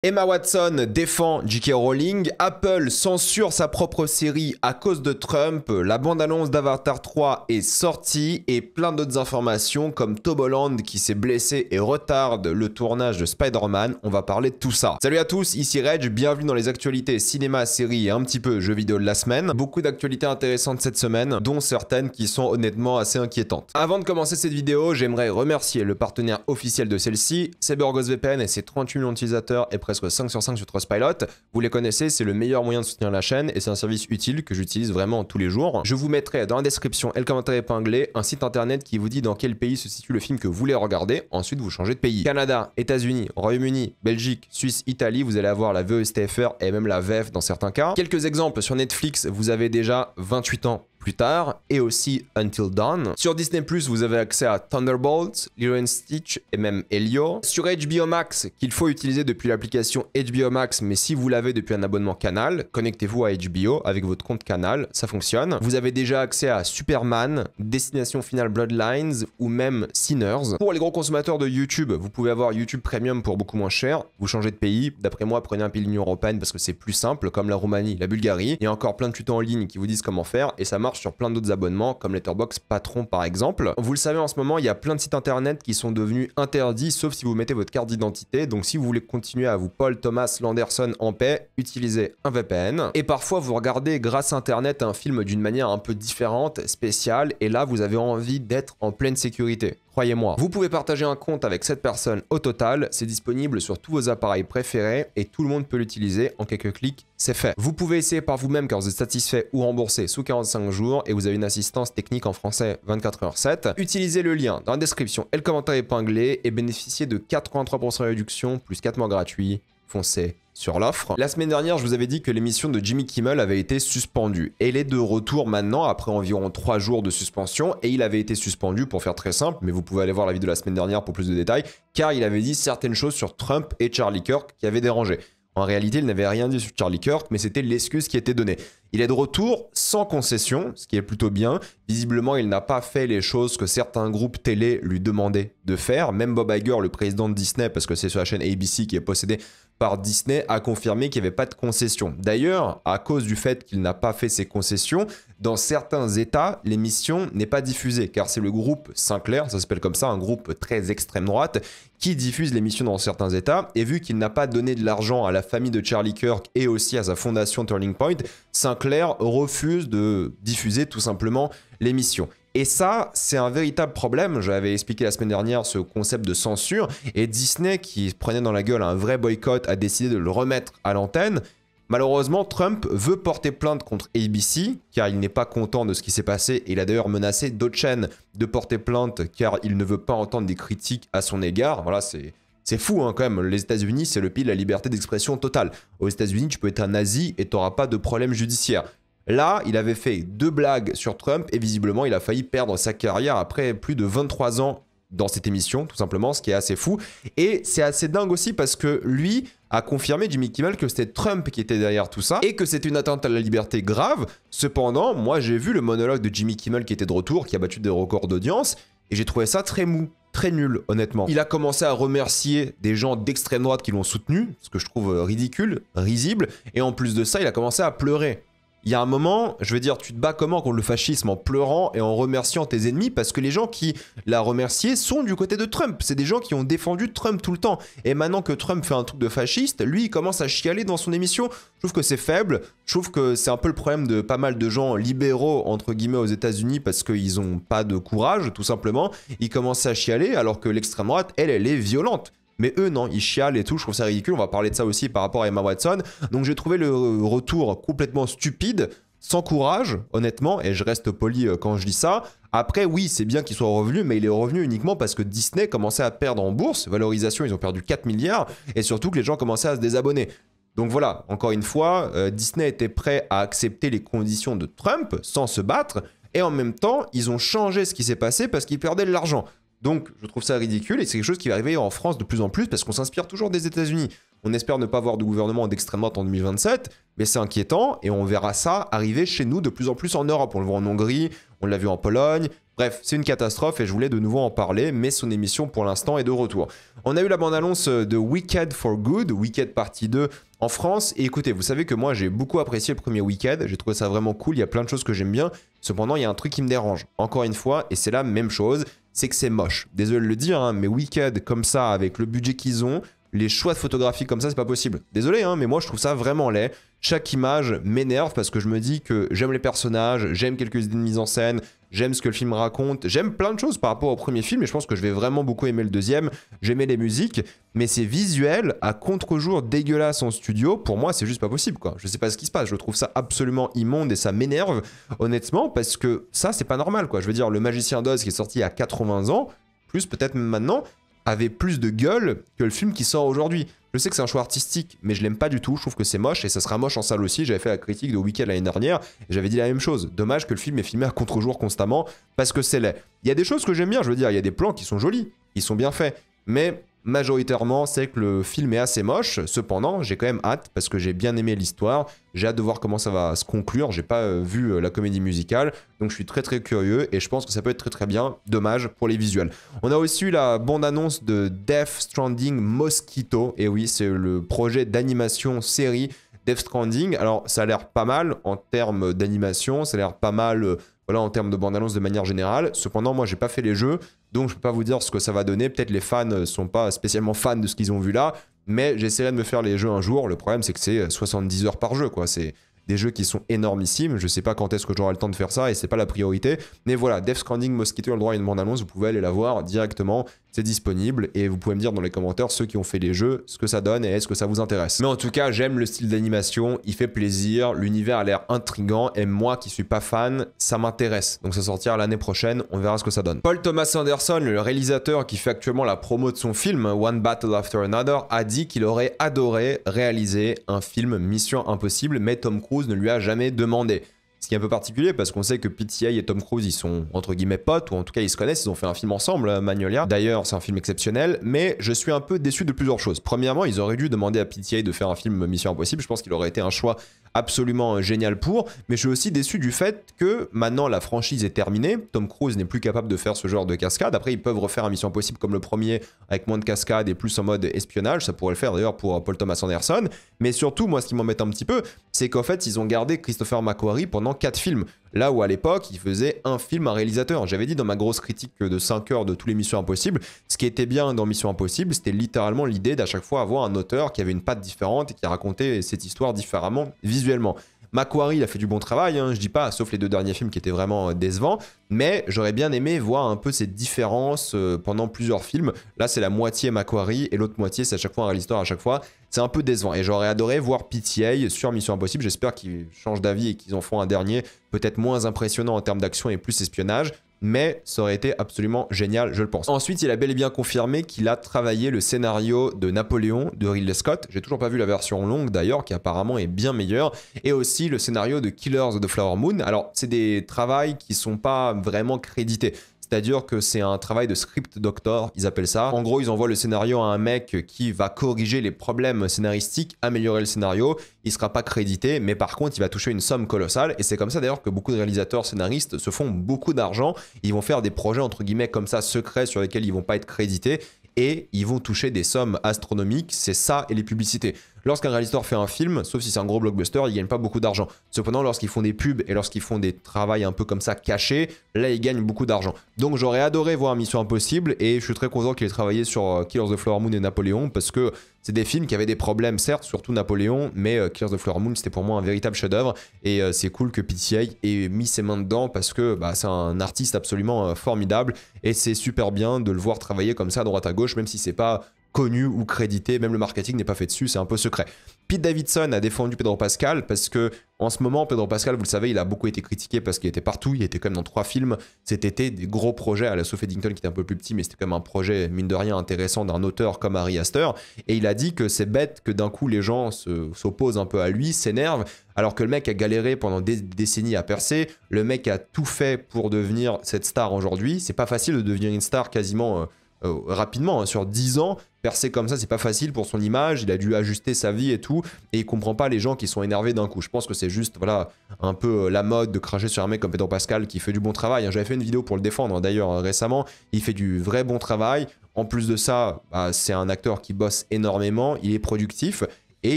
Emma Watson défend J.K. Rowling, Apple censure sa propre série à cause de Trump, la bande-annonce d'Avatar 3 est sortie et plein d'autres informations comme Tom Holland qui s'est blessé et retarde le tournage de Spider-Man, on va parler de tout ça. Salut à tous, ici Reg, bienvenue dans les actualités cinéma, séries et un petit peu jeux vidéo de la semaine. Beaucoup d'actualités intéressantes cette semaine, dont certaines qui sont honnêtement assez inquiétantes. Avant de commencer cette vidéo, j'aimerais remercier le partenaire officiel de celle-ci, CyberGhost VPN et ses 38 millions d'utilisateurs et presque 5 sur 5 sur Trustpilot. Vous les connaissez, c'est le meilleur moyen de soutenir la chaîne et c'est un service utile que j'utilise vraiment tous les jours. Je vous mettrai dans la description et le commentaire épinglé un site internet qui vous dit dans quel pays se situe le film que vous voulez regarder. Ensuite, vous changez de pays. Canada, États-Unis, Royaume-Uni, Belgique, Suisse, Italie, vous allez avoir la VOSTFR et même la VF dans certains cas. Quelques exemples sur Netflix, vous avez déjà 28 ans plus tard, et aussi Until Dawn. Sur Disney+, vous avez accès à Thunderbolts, Lilo & Stitch et même Elio. Sur HBO Max, qu'il faut utiliser depuis l'application HBO Max, mais si vous l'avez depuis un abonnement Canal, connectez-vous à HBO avec votre compte Canal, ça fonctionne. Vous avez déjà accès à Superman, Destination Finale Bloodlines ou même Sinners. Pour les gros consommateurs de YouTube, vous pouvez avoir YouTube Premium pour beaucoup moins cher. Vous changez de pays, d'après moi, prenez un pays de l'Union Européenne parce que c'est plus simple, comme la Roumanie, la Bulgarie. Il y a encore plein de tutos en ligne qui vous disent comment faire et ça marche sur plein d'autres abonnements comme Letterboxd, Patron par exemple. Vous le savez, en ce moment il y a plein de sites internet qui sont devenus interdits sauf si vous mettez votre carte d'identité, donc si vous voulez continuer à vous Paul Thomas Landerson en paix, utilisez un VPN. Et parfois vous regardez grâce à internet un film d'une manière un peu différente, spéciale, et là vous avez envie d'être en pleine sécurité. Croyez-moi. Vous pouvez partager un compte avec 7 personnes au total, c'est disponible sur tous vos appareils préférés et tout le monde peut l'utiliser en quelques clics, c'est fait. Vous pouvez essayer par vous-même car vous êtes satisfait ou remboursé sous 45 jours et vous avez une assistance technique en français 24h7. Utilisez le lien dans la description et le commentaire épinglé et bénéficiez de 83% de réduction plus 4 mois gratuits. Foncez sur l'offre. La semaine dernière, je vous avais dit que l'émission de Jimmy Kimmel avait été suspendue. Et elle est de retour maintenant après environ 3 jours de suspension. Et il avait été suspendu pour faire très simple, mais vous pouvez aller voir la vidéo de la semaine dernière pour plus de détails, car il avait dit certaines choses sur Trump et Charlie Kirk qui avaient dérangé. En réalité, il n'avait rien dit sur Charlie Kirk, mais c'était l'excuse qui était donnée. Il est de retour sans concession, ce qui est plutôt bien. Visiblement, il n'a pas fait les choses que certains groupes télé lui demandaient de faire. Même Bob Iger, le président de Disney, parce que c'est sur la chaîne ABC qui est possédée par Disney, a confirmé qu'il n'y avait pas de concession. D'ailleurs, à cause du fait qu'il n'a pas fait ses concessions, dans certains États, l'émission n'est pas diffusée, car c'est le groupe Sinclair, ça s'appelle comme ça, un groupe très extrême droite, qui diffuse l'émission dans certains États. Et vu qu'il n'a pas donné de l'argent à la famille de Charlie Kirk et aussi à sa fondation Turning Point, Sinclair refuse de diffuser tout simplement l'émission. Et ça, c'est un véritable problème. J'avais expliqué la semaine dernière ce concept de censure. Et Disney, qui prenait dans la gueule un vrai boycott, a décidé de le remettre à l'antenne. Malheureusement, Trump veut porter plainte contre ABC, car il n'est pas content de ce qui s'est passé. Et il a d'ailleurs menacé d'autres chaînes de porter plainte, car il ne veut pas entendre des critiques à son égard. Voilà, c'est fou hein, quand même. Les États-Unis, c'est le pays de la liberté d'expression totale. Aux États-Unis, tu peux être un nazi et tu n'auras pas de problème judiciaire. Là, il avait fait 2 blagues sur Trump et visiblement, il a failli perdre sa carrière après plus de 23 ans dans cette émission, tout simplement, ce qui est assez fou. Et c'est assez dingue aussi parce que lui a confirmé, Jimmy Kimmel, que c'était Trump qui était derrière tout ça et que c'était une atteinte à la liberté grave. Cependant, moi, j'ai vu le monologue de Jimmy Kimmel qui était de retour, qui a battu des records d'audience et j'ai trouvé ça très mou. Très nul, honnêtement. Il a commencé à remercier des gens d'extrême droite qui l'ont soutenu, ce que je trouve ridicule, risible, et en plus de ça, il a commencé à pleurer. Il y a un moment, je veux dire, tu te bats comment contre le fascisme en pleurant et en remerciant tes ennemis parce que les gens qui l'ont remercié sont du côté de Trump. C'est des gens qui ont défendu Trump tout le temps. Et maintenant que Trump fait un truc de fasciste, lui, il commence à chialer dans son émission. Je trouve que c'est faible. Je trouve que c'est un peu le problème de pas mal de gens libéraux, entre guillemets, aux États-Unis parce qu'ils n'ont pas de courage, tout simplement. Ils commencent à chialer alors que l'extrême droite, elle est violente. Mais eux, non, ils chialent et tout, je trouve ça ridicule. On va parler de ça aussi par rapport à Emma Watson. Donc j'ai trouvé le retour complètement stupide, sans courage, honnêtement, et je reste poli quand je dis ça. Après, oui, c'est bien qu'il soit revenu, mais il est revenu uniquement parce que Disney commençait à perdre en bourse. Valorisation, ils ont perdu 4 milliards, et surtout que les gens commençaient à se désabonner. Donc voilà, encore une fois, Disney était prêt à accepter les conditions de Trump sans se battre, et en même temps, ils ont changé ce qui s'est passé parce qu'ils perdaient de l'argent. Donc, je trouve ça ridicule et c'est quelque chose qui va arriver en France de plus en plus parce qu'on s'inspire toujours des États-Unis. On espère ne pas avoir de gouvernement d'extrême droite en 2027, mais c'est inquiétant et on verra ça arriver chez nous de plus en plus en Europe. On le voit en Hongrie, on l'a vu en Pologne. Bref, c'est une catastrophe et je voulais de nouveau en parler, mais son émission pour l'instant est de retour. On a eu la bande-annonce de Wicked for Good, Wicked partie 2 en France, et écoutez, vous savez que moi j'ai beaucoup apprécié le premier Wicked, j'ai trouvé ça vraiment cool, il y a plein de choses que j'aime bien, cependant il y a un truc qui me dérange, encore une fois, et c'est la même chose, c'est que c'est moche. Désolé de le dire, hein, mais Wicked comme ça, avec le budget qu'ils ont, les choix de photographie comme ça, c'est pas possible. Désolé, hein, mais moi je trouve ça vraiment laid. Chaque image m'énerve parce que je me dis que j'aime les personnages, j'aime quelques idées de mise en scène, j'aime ce que le film raconte, j'aime plein de choses par rapport au premier film et je pense que je vais vraiment beaucoup aimer le deuxième. J'aimais les musiques, mais ces visuels à contre-jour dégueulasses en studio, pour moi c'est juste pas possible quoi. Je sais pas ce qui se passe, je trouve ça absolument immonde et ça m'énerve honnêtement parce que ça c'est pas normal quoi. Je veux dire, le Magicien d'Oz qui est sorti à 80 ans, plus peut-être même maintenant, avait plus de gueule que le film qui sort aujourd'hui. Je sais que c'est un choix artistique, mais je l'aime pas du tout, je trouve que c'est moche, et ça sera moche en salle aussi, j'avais fait la critique de Wicked l'année dernière, et j'avais dit la même chose. Dommage que le film est filmé à contre-jour constamment, parce que c'est laid. Il y a des choses que j'aime bien, je veux dire, il y a des plans qui sont jolis, qui sont bien faits, mais majoritairement, c'est que le film est assez moche, cependant, j'ai quand même hâte, parce que j'ai bien aimé l'histoire, j'ai hâte de voir comment ça va se conclure, j'ai pas vu la comédie musicale, donc je suis très très curieux, et je pense que ça peut être très très bien, dommage pour les visuels. On a aussi eu la bande-annonce de Death Stranding Mosquito, et oui, c'est le projet d'animation série Death Stranding, alors ça a l'air pas mal en termes d'animation, ça a l'air pas mal... Voilà, en termes de bande-annonce de manière générale. Cependant, moi, j'ai pas fait les jeux, donc je peux pas vous dire ce que ça va donner. Peut-être les fans sont pas spécialement fans de ce qu'ils ont vu là, mais j'essaierai de me faire les jeux un jour. Le problème, c'est que c'est 70 heures par jeu, quoi. C'est des jeux qui sont énormissimes. Je sais pas quand est-ce que j'aurai le temps de faire ça et c'est pas la priorité. Mais voilà, Death Stranding Mosquito a le droit à une bande-annonce. Vous pouvez aller la voir directement. C'est disponible et vous pouvez me dire dans les commentaires, ceux qui ont fait les jeux, ce que ça donne et est-ce que ça vous intéresse. Mais en tout cas, j'aime le style d'animation, il fait plaisir, l'univers a l'air intriguant et moi qui suis pas fan, ça m'intéresse. Donc ça sortira l'année prochaine, on verra ce que ça donne. Paul Thomas Anderson, le réalisateur qui fait actuellement la promo de son film One Battle After Another, a dit qu'il aurait adoré réaliser un film Mission Impossible, mais Tom Cruise ne lui a jamais demandé. Ce qui est un peu particulier parce qu'on sait que PTA et Tom Cruise ils sont entre guillemets potes ou en tout cas ils se connaissent, ils ont fait un film ensemble, Magnolia. D'ailleurs c'est un film exceptionnel, mais je suis un peu déçu de plusieurs choses. Premièrement, ils auraient dû demander à PTA de faire un film Mission Impossible, je pense qu'il aurait été un choix absolument génial pour, mais je suis aussi déçu du fait que maintenant la franchise est terminée, Tom Cruise n'est plus capable de faire ce genre de cascade. Après ils peuvent refaire un Mission Impossible comme le premier avec moins de cascade et plus en mode espionnage, ça pourrait le faire d'ailleurs pour Paul Thomas Anderson, mais surtout moi ce qui m'embête un petit peu, c'est qu'en fait ils ont gardé Christopher McQuarrie pendant 4 films. Là où à l'époque, il faisait un film à réalisateur. J'avais dit dans ma grosse critique de 5 heures de tous les Missions Impossibles, ce qui était bien dans Mission Impossible, c'était littéralement l'idée d'à chaque fois avoir un auteur qui avait une patte différente et qui racontait cette histoire différemment visuellement. McQuarrie, il a fait du bon travail, hein, je dis pas, sauf les 2 derniers films qui étaient vraiment décevants, mais j'aurais bien aimé voir un peu cette différence pendant plusieurs films. Là, c'est la moitié McQuarrie et l'autre moitié, c'est à chaque fois un réalisateur à chaque fois. C'est un peu décevant et j'aurais adoré voir PTA sur Mission Impossible. J'espère qu'ils changent d'avis et qu'ils en font un dernier, peut-être moins impressionnant en termes d'action et plus espionnage. Mais ça aurait été absolument génial, je le pense. Ensuite, il a bel et bien confirmé qu'il a travaillé le scénario de Napoléon de Ridley Scott. J'ai toujours pas vu la version longue d'ailleurs, qui apparemment est bien meilleure. Et aussi le scénario de Killers of the Flower Moon. Alors, c'est des travails qui sont pas vraiment crédités. C'est-à-dire que c'est un travail de script doctor, ils appellent ça. En gros, ils envoient le scénario à un mec qui va corriger les problèmes scénaristiques, améliorer le scénario. Il sera pas crédité, mais par contre, il va toucher une somme colossale. Et c'est comme ça d'ailleurs que beaucoup de réalisateurs scénaristes se font beaucoup d'argent. Ils vont faire des projets entre guillemets comme ça secrets sur lesquels ils vont pas être crédités. Et ils vont toucher des sommes astronomiques, c'est ça et les publicités. Lorsqu'un réalisateur fait un film, sauf si c'est un gros blockbuster, il gagne pas beaucoup d'argent. Cependant, lorsqu'ils font des pubs et lorsqu'ils font des travaux un peu comme ça cachés, là ils gagnent beaucoup d'argent. Donc j'aurais adoré voir Mission Impossible et je suis très content qu'il ait travaillé sur Killers of the Flower Moon et Napoléon parce que c'est des films qui avaient des problèmes, certes, surtout Napoléon, mais Killers of the Flower Moon c'était pour moi un véritable chef-d'œuvre et c'est cool que PTA ait mis ses mains dedans parce que c'est un artiste absolument formidable et c'est super bien de le voir travailler comme ça à droite à gauche, même si c'est pas connu ou crédité, même le marketing n'est pas fait dessus, c'est un peu secret. Pete Davidson a défendu Pedro Pascal parce que en ce moment, Pedro Pascal, vous le savez, il a beaucoup été critiqué parce qu'il était partout, il était quand même dans 3 films cet été, des gros projets à la Sophie Eddington qui était un peu plus petit, mais c'était quand même un projet, mine de rien, intéressant d'un auteur comme Ari Aster, et il a dit que c'est bête que d'un coup les gens s'opposent un peu à lui, s'énervent, alors que le mec a galéré pendant des décennies à percer, le mec a tout fait pour devenir cette star aujourd'hui, c'est pas facile de devenir une star quasiment rapidement, hein, sur 10 ans. Percer comme ça, c'est pas facile pour son image, il a dû ajuster sa vie et tout, et il comprend pas les gens qui sont énervés d'un coup. Je pense que c'est juste, voilà, un peu la mode de cracher sur un mec comme Pedro Pascal qui fait du bon travail. J'avais fait une vidéo pour le défendre, hein, d'ailleurs, récemment. Il fait du vrai bon travail. En plus de ça, bah, c'est un acteur qui bosse énormément, il est productif, et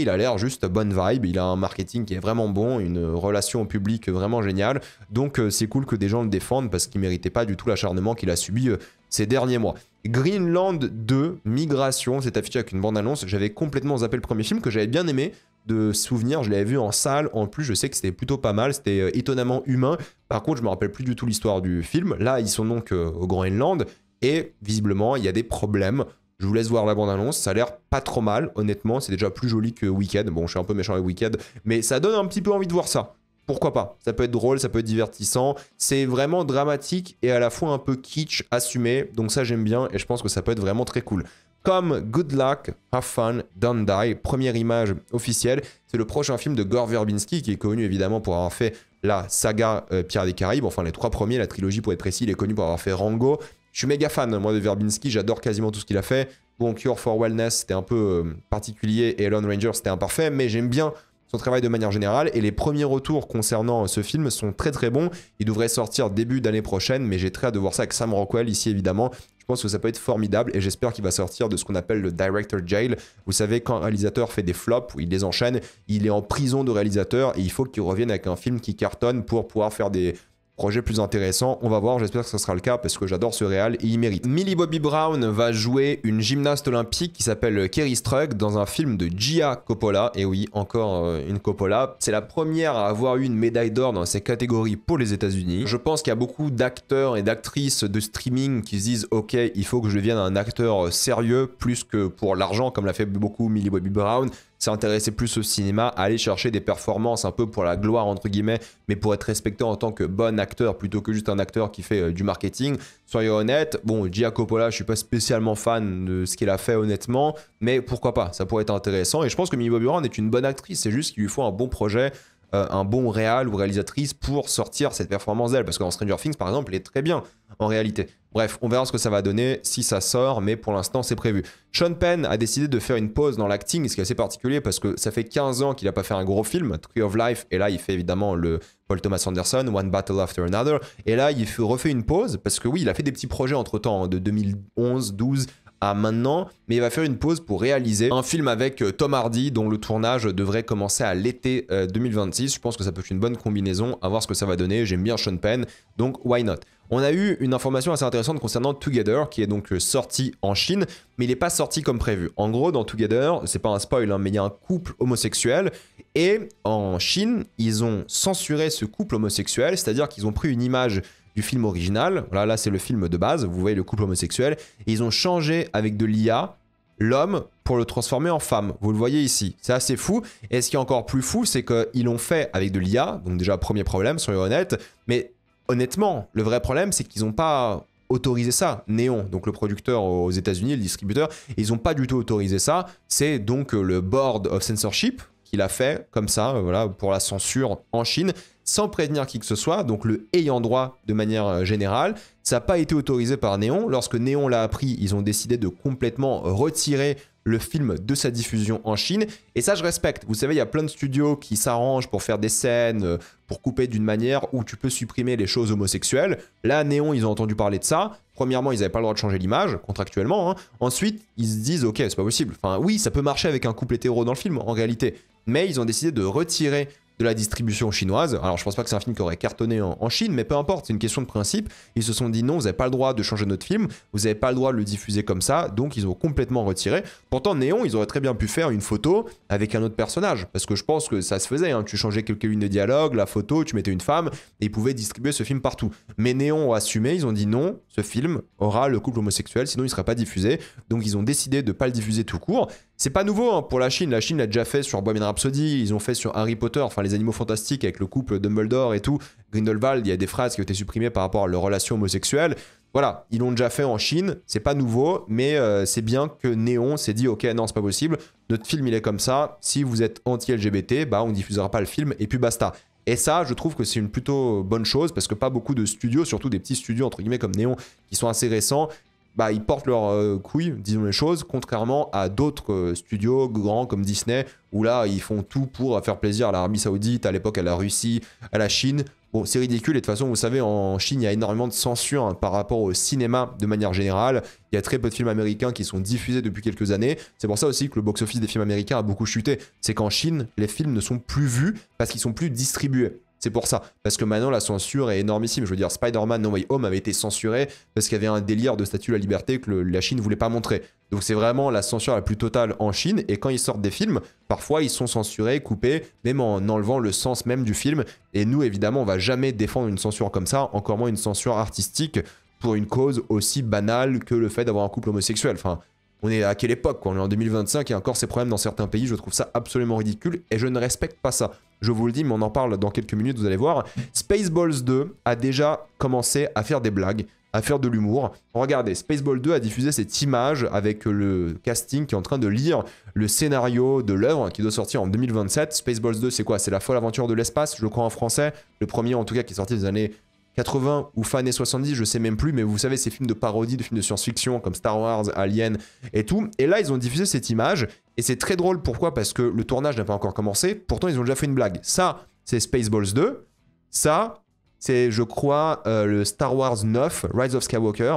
il a l'air juste bonne vibe, il a un marketing qui est vraiment bon, une relation au public vraiment géniale. Donc c'est cool que des gens le défendent parce qu'il méritait pas du tout l'acharnement qu'il a subi ces derniers mois. Greenland 2, Migration, c'est affiché avec une bande-annonce. J'avais complètement zappé le premier film que j'avais bien aimé de souvenir. Je l'avais vu en salle. En plus, je sais que c'était plutôt pas mal. C'était étonnamment humain. Par contre, je me rappelle plus du tout l'histoire du film. Là, ils sont donc au Groenland et visiblement, il y a des problèmes. Je vous laisse voir la bande-annonce. Ça a l'air pas trop mal, honnêtement. C'est déjà plus joli que Wicked. Bon, je suis un peu méchant avec Wicked, mais ça donne un petit peu envie de voir ça. Pourquoi pas? Ça peut être drôle, ça peut être divertissant. C'est vraiment dramatique et à la fois un peu kitsch, assumé. Donc ça, j'aime bien et je pense que ça peut être vraiment très cool. Comme Good Luck, Have Fun, Don't Die, première image officielle. C'est le prochain film de Gore Verbinski qui est connu évidemment pour avoir fait la saga Pirates des Caraïbes. Enfin, les 3 premiers, la trilogie pour être précis. Il est connu pour avoir fait Rango. Je suis méga fan, moi, de Verbinski. J'adore quasiment tout ce qu'il a fait. Bon, Cure for Wellness, c'était un peu particulier et Lone Ranger, c'était imparfait. Mais j'aime bien son travail de manière générale et les premiers retours concernant ce film sont très très bons. Il devrait sortir début d'année prochaine, mais j'ai très hâte de voir ça avec Sam Rockwell ici évidemment. Je pense que ça peut être formidable et j'espère qu'il va sortir de ce qu'on appelle le director jail. Vous savez, quand un réalisateur fait des flops, où il les enchaîne, il est en prison de réalisateur et il faut qu'il revienne avec un film qui cartonne pour pouvoir faire des projet plus intéressant. On va voir, j'espère que ce sera le cas parce que j'adore ce réal et il mérite. Millie Bobby Brown va jouer une gymnaste olympique qui s'appelle Kerry Strug dans un film de Gia Coppola. Et oui, encore une Coppola. C'est la première à avoir eu une médaille d'or dans ces catégories pour les États-Unis. Je pense qu'il y a beaucoup d'acteurs et d'actrices de streaming qui se disent ok, il faut que je devienne un acteur sérieux plus que pour l'argent comme l'a fait beaucoup Millie Bobby Brown. S'intéresser plus au cinéma, aller chercher des performances un peu pour la gloire entre guillemets, mais pour être respecté en tant que bon acteur plutôt que juste un acteur qui fait du marketing. Soyons honnêtes, bon, Gia Coppola, je suis pas spécialement fan de ce qu'il a fait honnêtement, mais pourquoi pas, ça pourrait être intéressant. Et je pense que Millie Bobby Brown est une bonne actrice, c'est juste qu'il lui faut un bon projet, un bon réal ou réalisatrice pour sortir cette performance d'elle, parce que dans Stranger Things par exemple, elle est très bien en réalité. Bref, on verra ce que ça va donner si ça sort, mais pour l'instant, c'est prévu. Sean Penn a décidé de faire une pause dans l'acting, ce qui est assez particulier parce que ça fait 15 ans qu'il n'a pas fait un gros film, Tree of Life, et là, il fait évidemment le Paul Thomas Anderson, One Battle After Another, et là, il refait une pause parce que oui, il a fait des petits projets entre-temps, de 2011, 12 à maintenant, mais il va faire une pause pour réaliser un film avec Tom Hardy, dont le tournage devrait commencer à l'été 2026. Je pense que ça peut être une bonne combinaison, à voir ce que ça va donner. J'aime bien Sean Penn, donc why not? On a eu une information assez intéressante concernant Together, qui est donc sorti en Chine, mais il n'est pas sorti comme prévu. En gros, dans Together, c'est pas un spoil, hein, mais il y a un couple homosexuel, et en Chine, ils ont censuré ce couple homosexuel, c'est-à-dire qu'ils ont pris une image du film original, voilà, là c'est le film de base, vous voyez le couple homosexuel, et ils ont changé avec de l'IA l'homme pour le transformer en femme. Vous le voyez ici. C'est assez fou. Et ce qui est encore plus fou, c'est qu'ils l'ont fait avec de l'IA, donc déjà premier problème, soyons honnêtes, mais honnêtement, le vrai problème, c'est qu'ils n'ont pas autorisé ça. Neon, donc le producteur aux États-Unis, le distributeur, ils n'ont pas du tout autorisé ça. C'est donc le Board of Censorship qui l'a fait comme ça, voilà, pour la censure en Chine, sans prévenir qui que ce soit, donc le ayant droit de manière générale. Ça n'a pas été autorisé par Neon. Lorsque Neon l'a appris, ils ont décidé de complètement retirer le film de sa diffusion en Chine. Et ça, je respecte. Vous savez, il y a plein de studios qui s'arrangent pour faire des scènes, pour couper d'une manière où tu peux supprimer les choses homosexuelles. Là, Neon, ils ont entendu parler de ça. Premièrement, ils n'avaient pas le droit de changer l'image, contractuellement, hein. Ensuite, ils se disent, ok, c'est pas possible. Enfin, oui, ça peut marcher avec un couple hétéro dans le film, en réalité. Mais ils ont décidé de retirer de la distribution chinoise. Alors je pense pas que c'est un film qui aurait cartonné en Chine, mais peu importe, c'est une question de principe. Ils se sont dit non, vous n'avez pas le droit de changer notre film, vous n'avez pas le droit de le diffuser comme ça, donc ils ont complètement retiré. Pourtant Néon, ils auraient très bien pu faire une photo avec un autre personnage, parce que je pense que ça se faisait, hein. Tu changeais quelques lignes de dialogue, la photo, tu mettais une femme, et ils pouvaient distribuer ce film partout. Mais Néon ont assumé, ils ont dit non, ce film aura le couple homosexuel, sinon il ne sera pas diffusé, donc ils ont décidé de ne pas le diffuser tout court. C'est pas nouveau hein, pour la Chine l'a déjà fait sur Bohemian Rhapsody, ils ont fait sur Harry Potter, enfin les animaux fantastiques avec le couple Dumbledore et tout, Grindelwald, il y a des phrases qui ont été supprimées par rapport à leur relation homosexuelle. Voilà, ils l'ont déjà fait en Chine, c'est pas nouveau, mais c'est bien que Néon s'est dit ok non c'est pas possible, notre film il est comme ça, si vous êtes anti-LGBT, bah on diffusera pas le film et puis basta. Et ça, je trouve que c'est une plutôt bonne chose parce que pas beaucoup de studios, surtout des petits studios entre guillemets comme Néon, qui sont assez récents, bah, ils portent leurs couilles, disons les choses, contrairement à d'autres studios grands comme Disney, où là, ils font tout pour faire plaisir à l'Arabie Saoudite, à l'époque à la Russie, à la Chine. Bon, c'est ridicule, et de toute façon, vous savez, en Chine, il y a énormément de censure hein, par rapport au cinéma de manière générale. Il y a très peu de films américains qui sont diffusés depuis quelques années. C'est pour ça aussi que le box-office des films américains a beaucoup chuté. C'est qu'en Chine, les films ne sont plus vus parce qu'ils sont plus distribués. C'est pour ça. Parce que maintenant, la censure est énormissime. Je veux dire, Spider-Man No Way Home avait été censuré parce qu'il y avait un délire de statut de la liberté que la Chine ne voulait pas montrer. Donc c'est vraiment la censure la plus totale en Chine. Et quand ils sortent des films, parfois ils sont censurés, coupés, même en enlevant le sens même du film. Et nous, évidemment, on va jamais défendre une censure comme ça, encore moins une censure artistique pour une cause aussi banale que le fait d'avoir un couple homosexuel. Enfin, on est à quelle époque quoi? On est en 2025 et encore ces problèmes dans certains pays, je trouve ça absolument ridicule et je ne respecte pas ça. Je vous le dis, mais on en parle dans quelques minutes, vous allez voir. Spaceballs 2 a déjà commencé à faire des blagues, à faire de l'humour. Regardez, Spaceballs 2 a diffusé cette image avec le casting qui est en train de lire le scénario de l'œuvre qui doit sortir en 2027. Spaceballs 2, c'est quoi? C'est la folle aventure de l'espace, je le crois en français. Le premier en tout cas qui est sorti des années 80 ou fin années 70, je sais même plus, mais vous savez, ces films de parodie, de films de science-fiction comme Star Wars, Alien et tout. Et là, ils ont diffusé cette image, et c'est très drôle, pourquoi? Parce que le tournage n'a pas encore commencé, pourtant ils ont déjà fait une blague. Ça, c'est Spaceballs 2, ça, c'est, je crois, le Star Wars 9, Rise of Skywalker,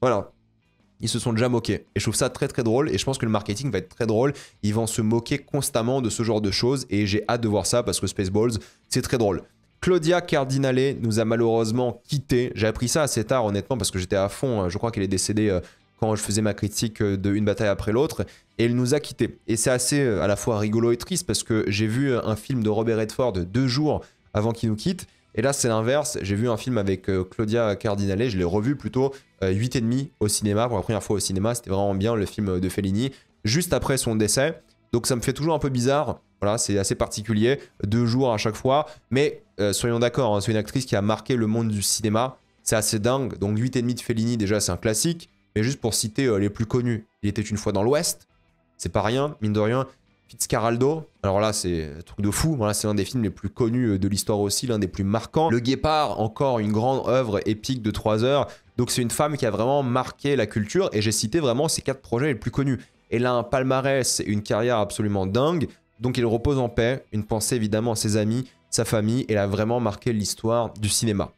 voilà. Ils se sont déjà moqués. Et je trouve ça très très drôle, et je pense que le marketing va être très drôle. Ils vont se moquer constamment de ce genre de choses, et j'ai hâte de voir ça, parce que Spaceballs, c'est très drôle. Claudia Cardinale nous a malheureusement quittés. J'ai appris ça assez tard, honnêtement, parce que j'étais à fond. Je crois qu'elle est décédée quand je faisais ma critique de Une bataille après l'autre. Et elle nous a quittés. Et c'est assez à la fois rigolo et triste, parce que j'ai vu un film de Robert Redford 2 jours avant qu'il nous quitte. Et là, c'est l'inverse. J'ai vu un film avec Claudia Cardinale. Je l'ai revu plutôt 8,5 au cinéma. Pour la première fois au cinéma, c'était vraiment bien, le film de Fellini. Juste après son décès. Donc ça me fait toujours un peu bizarre. Voilà, c'est assez particulier, 2 jours à chaque fois, mais soyons d'accord, hein, c'est une actrice qui a marqué le monde du cinéma, c'est assez dingue, donc 8,5 de Fellini déjà c'est un classique, mais juste pour citer les plus connus, Il était une fois dans l'Ouest, c'est pas rien, mine de rien, Fitzcarraldo, alors là c'est un truc de fou, voilà, c'est l'un des films les plus connus de l'histoire aussi, l'un des plus marquants, Le Guépard, encore une grande œuvre épique de 3 heures, donc c'est une femme qui a vraiment marqué la culture, et j'ai cité vraiment ces 4 projets les plus connus. Elle a un palmarès et une carrière absolument dingue, donc il repose en paix, une pensée évidemment à ses amis, sa famille, elle a vraiment marqué l'histoire du cinéma.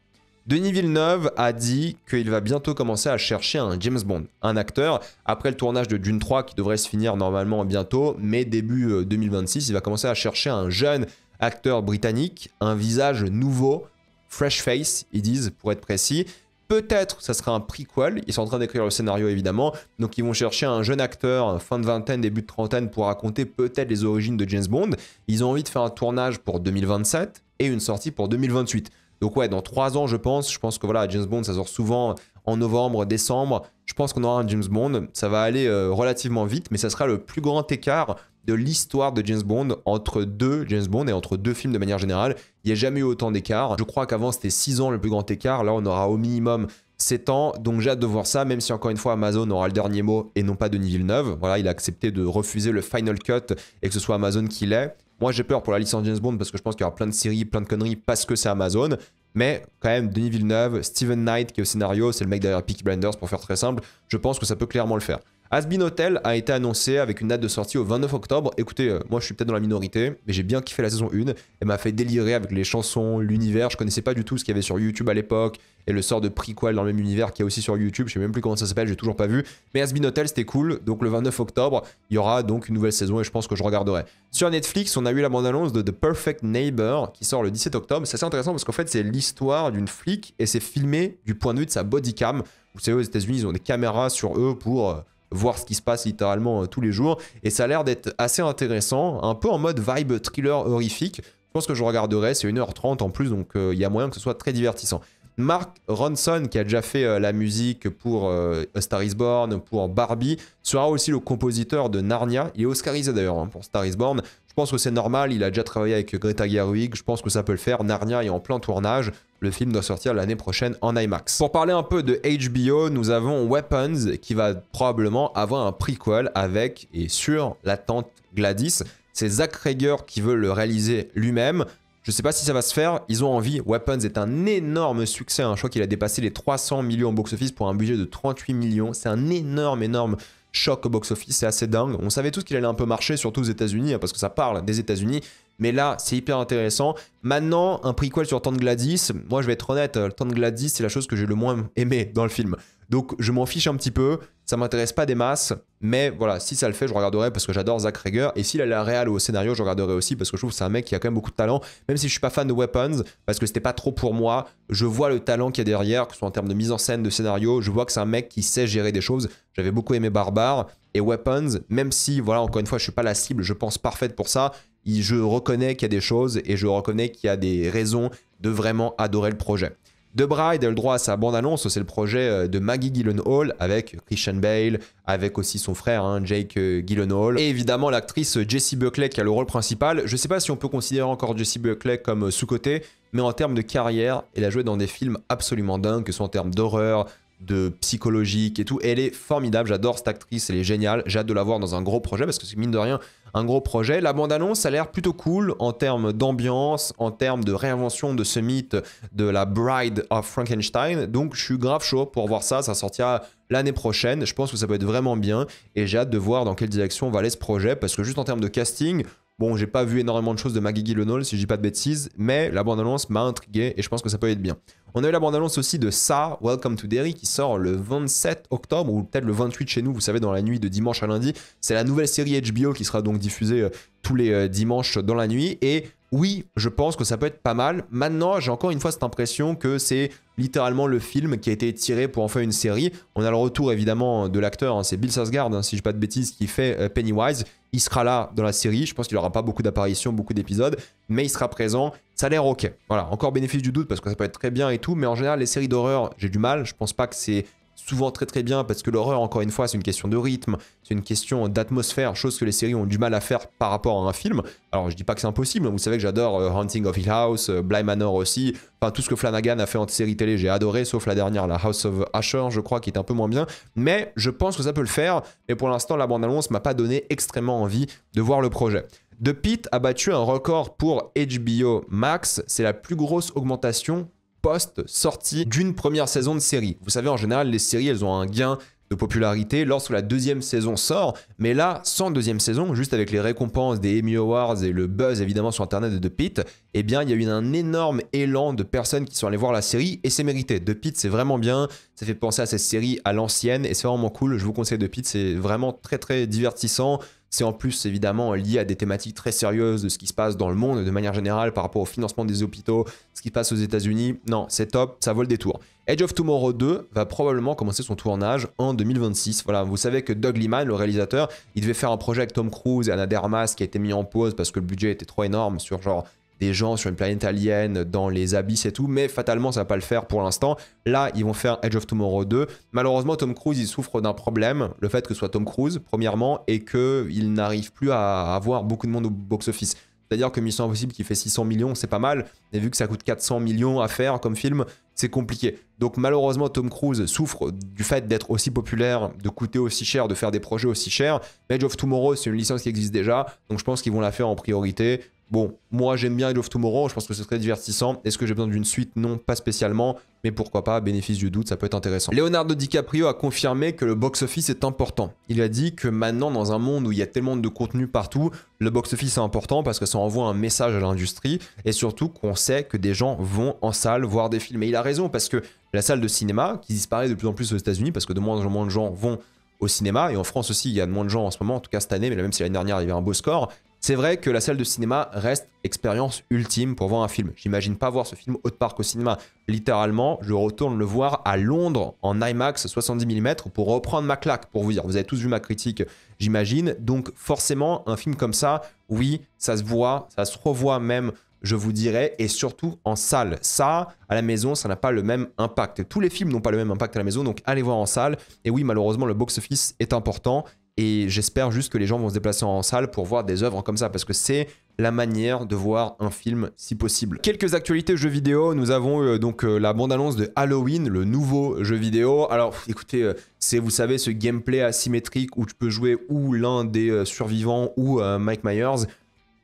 Denis Villeneuve a dit qu'il va bientôt commencer à chercher un James Bond, un acteur, après le tournage de Dune 3 qui devrait se finir normalement bientôt, mais début 2026, il va commencer à chercher un jeune acteur britannique, un visage nouveau, fresh face, ils disent, pour être précis. Peut-être ça sera un prequel, ils sont en train d'écrire le scénario évidemment, donc ils vont chercher un jeune acteur, fin de vingtaine, début de trentaine, pour raconter peut-être les origines de James Bond. Ils ont envie de faire un tournage pour 2027 et une sortie pour 2028. Donc ouais, dans 3 ans je pense que voilà, James Bond ça sort souvent en novembre, décembre, je pense qu'on aura un James Bond, ça va aller relativement vite, mais ça sera le plus grand écart de l'histoire de James Bond entre 2 James Bond et entre 2 films de manière générale. Il n'y a jamais eu autant d'écart. Je crois qu'avant c'était 6 ans le plus grand écart. Là on aura au minimum 7 ans. Donc j'ai hâte de voir ça, même si encore une fois Amazon aura le dernier mot et non pas Denis Villeneuve. Voilà, il a accepté de refuser le Final Cut et que ce soit Amazon qui l'ait. Moi j'ai peur pour la licence James Bond parce que je pense qu'il y aura plein de séries, plein de conneries parce que c'est Amazon. Mais quand même, Denis Villeneuve, Steven Knight qui est au scénario, c'est le mec derrière Peaky Blinders pour faire très simple. Je pense que ça peut clairement le faire. Has Been Hotel a été annoncé avec une date de sortie au 29 octobre. Écoutez, moi je suis peut-être dans la minorité, mais j'ai bien kiffé la saison 1. Elle m'a fait délirer avec les chansons, l'univers. Je connaissais pas du tout ce qu'il y avait sur YouTube à l'époque. Et le sort de prequel dans le même univers qu'il y a aussi sur YouTube. Je sais même plus comment ça s'appelle, j'ai toujours pas vu. Mais Has Been Hotel c'était cool. Donc le 29 octobre, il y aura donc une nouvelle saison et je pense que je regarderai. Sur Netflix, on a eu la bande-annonce de The Perfect Neighbor qui sort le 17 octobre. C'est assez intéressant parce qu'en fait c'est l'histoire d'une flic et c'est filmé du point de vue de sa bodycam. Vous savez, aux États-Unis, ils ont des caméras sur eux pour voir ce qui se passe littéralement tous les jours. Et ça a l'air d'être assez intéressant, un peu en mode vibe thriller horrifique. Je pense que je regarderai, c'est 1h30 en plus, donc il y a moyen que ce soit très divertissant. Mark Ronson, qui a déjà fait la musique pour A Star is Born, pour Barbie, sera aussi le compositeur de Narnia. Il est oscarisé d'ailleurs hein, pour Star is Born. Je pense que c'est normal, il a déjà travaillé avec Greta Gerwig, je pense que ça peut le faire. Narnia est en plein tournage, le film doit sortir l'année prochaine en IMAX. Pour parler un peu de HBO, nous avons Weapons qui va probablement avoir un prequel avec et sur la tante Gladys. C'est Zach Rager qui veut le réaliser lui-même. Je sais pas si ça va se faire, ils ont envie. Weapons est un énorme succès, hein. Je crois qu'il a dépassé les 300 millions au box-office pour un budget de 38 millions. C'est un énorme choc au box-office, c'est assez dingue. On savait tous qu'il allait un peu marcher, surtout aux États-Unis, hein, parce que ça parle des États-Unis. Mais là, c'est hyper intéressant. Maintenant, un prequel sur Temps de Gladys. Moi, je vais être honnête, Temps de Gladys, c'est la chose que j'ai le moins aimé dans le film. Donc, je m'en fiche un petit peu. Ça m'intéresse pas des masses. Mais voilà, si ça le fait, je regarderai parce que j'adore Zach Rager. Et s'il a la réal ou au scénario, je regarderai aussi parce que je trouve que c'est un mec qui a quand même beaucoup de talent. Même si je suis pas fan de Weapons, parce que c'était pas trop pour moi, je vois le talent qu'il y a derrière, que ce soit en termes de mise en scène, de scénario. Je vois que c'est un mec qui sait gérer des choses. J'avais beaucoup aimé Barbare. Et Weapons, même si, voilà, encore une fois, je suis pas la cible, je pense parfaite pour ça. Je reconnais qu'il y a des choses et je reconnais qu'il y a des raisons de vraiment adorer le projet. The Bride a le droit à sa bande-annonce, c'est le projet de Maggie Gyllenhaal avec Christian Bale, avec aussi son frère hein, Jake Gyllenhaal, et évidemment l'actrice Jessie Buckley qui a le rôle principal. Je sais pas si on peut considérer encore Jessie Buckley comme sous-cotée, mais en termes de carrière, elle a joué dans des films absolument dingues, que ce soit en termes d'horreur, de psychologique et tout. Elle est formidable, j'adore cette actrice, elle est géniale. J'ai hâte de la voir dans un gros projet parce que c'est mine de rien un gros projet. La bande-annonce a l'air plutôt cool en termes d'ambiance, en termes de réinvention de ce mythe de la Bride of Frankenstein. Donc je suis grave chaud pour voir ça. Ça sortira l'année prochaine. Je pense que ça peut être vraiment bien et j'ai hâte de voir dans quelle direction va aller ce projet parce que juste en termes de casting, bon, j'ai pas vu énormément de choses de Maggie Gyllenhaal si je dis pas de bêtises, mais la bande-annonce m'a intrigué et je pense que ça peut être bien. On a eu la bande-annonce aussi de Ça, Welcome to Derry, qui sort le 27 octobre, ou peut-être le 28 chez nous, vous savez, dans la nuit de dimanche à lundi. C'est la nouvelle série HBO qui sera donc diffusée tous les dimanches dans la nuit. Et oui, je pense que ça peut être pas mal. Maintenant, j'ai encore une fois cette impression que c'est littéralement le film qui a été tiré pour en faire une série. On a le retour évidemment de l'acteur, hein, c'est Bill Skarsgård, hein, si je dis pas de bêtises, qui fait Pennywise. Il sera là dans la série, je pense qu'il n'aura pas beaucoup d'apparitions, beaucoup d'épisodes, mais il sera présent. Ça a l'air ok. Voilà, encore bénéfice du doute parce que ça peut être très bien et tout, mais en général, les séries d'horreur, j'ai du mal. Je pense pas que c'est souvent très bien parce que l'horreur, encore une fois, c'est une question de rythme, c'est une question d'atmosphère, chose que les séries ont du mal à faire par rapport à un film. Alors, je dis pas que c'est impossible, vous savez que j'adore Haunting of Hill House, Bly Manor aussi, enfin tout ce que Flanagan a fait en série télé, j'ai adoré, sauf la dernière, la House of Usher, je crois, qui est un peu moins bien, mais je pense que ça peut le faire, mais pour l'instant, la bande-annonce m'a pas donné extrêmement envie de voir le projet. The Pitt a battu un record pour HBO Max, c'est la plus grosse augmentation post-sortie d'une première saison de série. Vous savez, en général, les séries, elles ont un gain de popularité lorsque la deuxième saison sort, mais là, sans deuxième saison, juste avec les récompenses des Emmy Awards et le buzz évidemment sur internet de The Pitt, eh bien, il y a eu un énorme élan de personnes qui sont allées voir la série et c'est mérité. The Pitt, c'est vraiment bien, ça fait penser à cette série à l'ancienne et c'est vraiment cool, je vous conseille The Pitt, c'est vraiment très divertissant. C'est en plus évidemment lié à des thématiques très sérieuses de ce qui se passe dans le monde de manière générale par rapport au financement des hôpitaux, ce qui se passe aux États-Unis. Non, c'est top, ça vaut le détour. Edge of Tomorrow 2 va probablement commencer son tournage en 2026. Voilà, vous savez que Doug Liman, le réalisateur, il devait faire un projet avec Tom Cruise et Ana de Armas qui a été mis en pause parce que le budget était trop énorme sur genre des gens sur une planète alien, dans les abysses et tout, mais fatalement ça va pas le faire pour l'instant. Là, ils vont faire Edge of Tomorrow 2. Malheureusement, Tom Cruise, il souffre d'un problème, le fait que ce soit Tom Cruise, premièrement, et qu'il n'arrive plus à avoir beaucoup de monde au box-office. C'est-à-dire que Mission Impossible qui fait 600 millions, c'est pas mal, mais vu que ça coûte 400 millions à faire comme film, c'est compliqué. Donc malheureusement, Tom Cruise souffre du fait d'être aussi populaire, de coûter aussi cher, de faire des projets aussi chers. Edge of Tomorrow, c'est une licence qui existe déjà, donc je pense qu'ils vont la faire en priorité. Bon, moi j'aime bien Edge of Tomorrow, je pense que ce serait divertissant. Est-ce que j'ai besoin d'une suite? Non, pas spécialement, mais pourquoi pas, bénéfice du doute, ça peut être intéressant. Leonardo DiCaprio a confirmé que le box-office est important. Il a dit que maintenant, dans un monde où il y a tellement de contenu partout, le box-office est important parce que ça envoie un message à l'industrie et surtout qu'on sait que des gens vont en salle voir des films. Et il a raison parce que la salle de cinéma, qui disparaît de plus en plus aux États-Unis parce que de moins en moins de gens vont au cinéma, et en France aussi, il y a de moins de gens en ce moment, en tout cas cette année, mais même si l'année dernière il y avait un beau score. C'est vrai que la salle de cinéma reste l'expérience ultime pour voir un film. J'imagine pas voir ce film haute parc au cinéma. Littéralement, je retourne le voir à Londres en IMAX 70 mm pour reprendre ma claque, pour vous dire. Vous avez tous vu ma critique, j'imagine. Donc forcément, un film comme ça, oui, ça se voit, ça se revoit même, je vous dirais, et surtout en salle. Ça, à la maison, ça n'a pas le même impact. Tous les films n'ont pas le même impact à la maison, donc allez voir en salle. Et oui, malheureusement, le box-office est important. Et j'espère juste que les gens vont se déplacer en salle pour voir des œuvres comme ça, parce que c'est la manière de voir un film si possible. Quelques actualités jeux vidéo, nous avons donc la bande-annonce de Halloween, le nouveau jeu vidéo. Alors écoutez, c'est, vous savez, ce gameplay asymétrique où tu peux jouer ou l'un des survivants ou Mike Myers.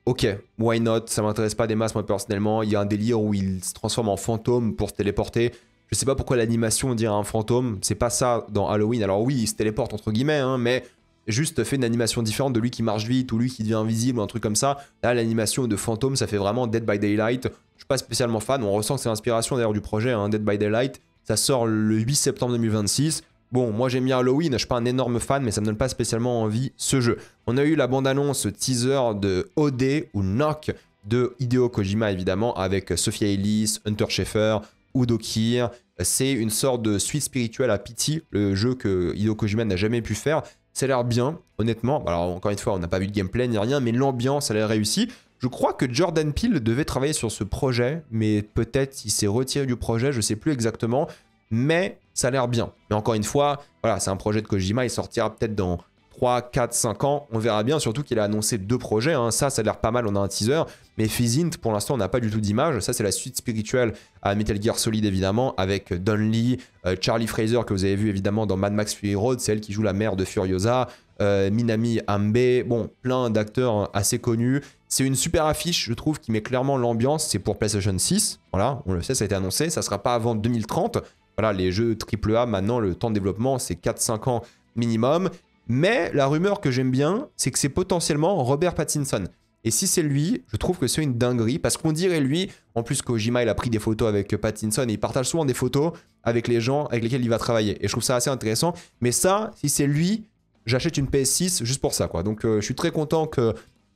ok, why not, ça m'intéresse pas des masses moi personnellement, il y a un délire où il se transforme en fantôme pour se téléporter. Je sais pas pourquoi l'animation dirait un fantôme, c'est pas ça dans Halloween. Alors oui, il se téléporte entre guillemets, hein, mais juste fait une animation différente de lui qui marche vite ou lui qui devient invisible ou un truc comme ça. Là, l'animation de fantôme, ça fait vraiment Dead by Daylight. Je suis pas spécialement fan, on ressent que c'est l'inspiration d'ailleurs du projet, hein, Dead by Daylight. Ça sort le 8 septembre 2026. Bon, moi j'aime bien Halloween, je suis pas un énorme fan, mais ça me donne pas spécialement envie ce jeu. On a eu la bande-annonce teaser de OD ou Knock de Hideo Kojima évidemment, avec Sophia Ellis, Hunter Schafer, Udo Kier. C'est une sorte de suite spirituelle à Pity, le jeu que Hideo Kojima n'a jamais pu faire. Ça a l'air bien, honnêtement. Alors encore une fois, on n'a pas vu de gameplay ni rien, mais l'ambiance, elle a réussi. Je crois que Jordan Peele devait travailler sur ce projet, mais peut-être il s'est retiré du projet, je sais plus exactement. Mais ça a l'air bien. Mais encore une fois, voilà, c'est un projet de Kojima, il sortira peut-être dans 3, 4, 5 ans, on verra bien, surtout qu'il a annoncé 2 projets, hein. Ça a l'air pas mal, on a un teaser, mais Physint, pour l'instant, on n'a pas du tout d'image. Ça, c'est la suite spirituelle à Metal Gear Solid, évidemment, avec Don Lee, Charlie Fraser, que vous avez vu, évidemment, dans Mad Max Fury Road, c'est elle qui joue la mère de Furiosa, Minami Ambe, bon, plein d'acteurs assez connus. C'est une super affiche, je trouve, qui met clairement l'ambiance, c'est pour PlayStation 6, voilà, on le sait, ça a été annoncé, ça sera pas avant 2030. Voilà, les jeux AAA, maintenant, le temps de développement, c'est 4-5 ans minimum. Mais la rumeur que j'aime bien, c'est que c'est potentiellement Robert Pattinson. Et si c'est lui, je trouve que c'est une dinguerie, parce qu'on dirait lui, en plus Kojima, il a pris des photos avec Pattinson, et il partage souvent des photos avec les gens avec lesquels il va travailler. Et je trouve ça assez intéressant. Mais ça, si c'est lui, j'achète une PS6 juste pour ça, quoi. Donc je suis très content que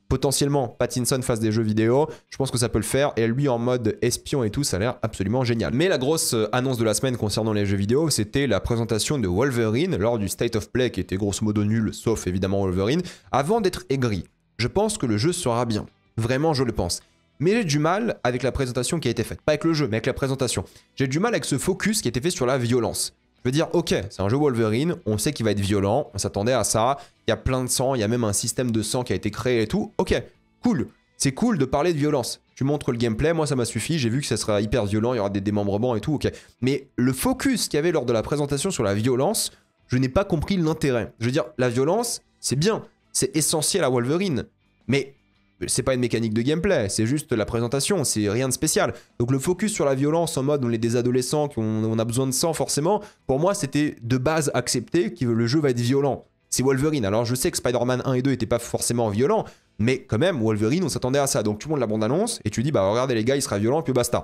potentiellement Pattinson fasse des jeux vidéo, je pense que ça peut le faire, et lui en mode espion et tout, ça a l'air absolument génial. Mais la grosse annonce de la semaine concernant les jeux vidéo, c'était la présentation de Wolverine lors du State of Play, qui était grosso modo nul, sauf évidemment Wolverine, avant d'être aigri. Je pense que le jeu sera bien, vraiment je le pense. Mais j'ai du mal avec la présentation qui a été faite, pas avec le jeu, mais avec la présentation. J'ai du mal avec ce focus qui a été fait sur la violence. Je veux dire, ok, c'est un jeu Wolverine, on sait qu'il va être violent, on s'attendait à ça, il y a plein de sang, il y a même un système de sang qui a été créé et tout. Ok, cool, c'est cool de parler de violence. Tu montres le gameplay, moi ça m'a suffi, j'ai vu que ça sera hyper violent, il y aura des démembrements et tout, ok. Mais le focus qu'il y avait lors de la présentation sur la violence, je n'ai pas compris l'intérêt. Je veux dire, la violence, c'est bien, c'est essentiel à Wolverine, mais c'est pas une mécanique de gameplay, c'est juste la présentation, c'est rien de spécial. Donc le focus sur la violence en mode on est des adolescents, on a besoin de sang forcément, pour moi c'était de base accepté que le jeu va être violent. C'est Wolverine, alors je sais que Spider-Man 1 et 2 étaient pas forcément violents, mais quand même Wolverine on s'attendait à ça, donc tu montres la bande-annonce et tu dis bah regardez les gars il sera violent puis basta.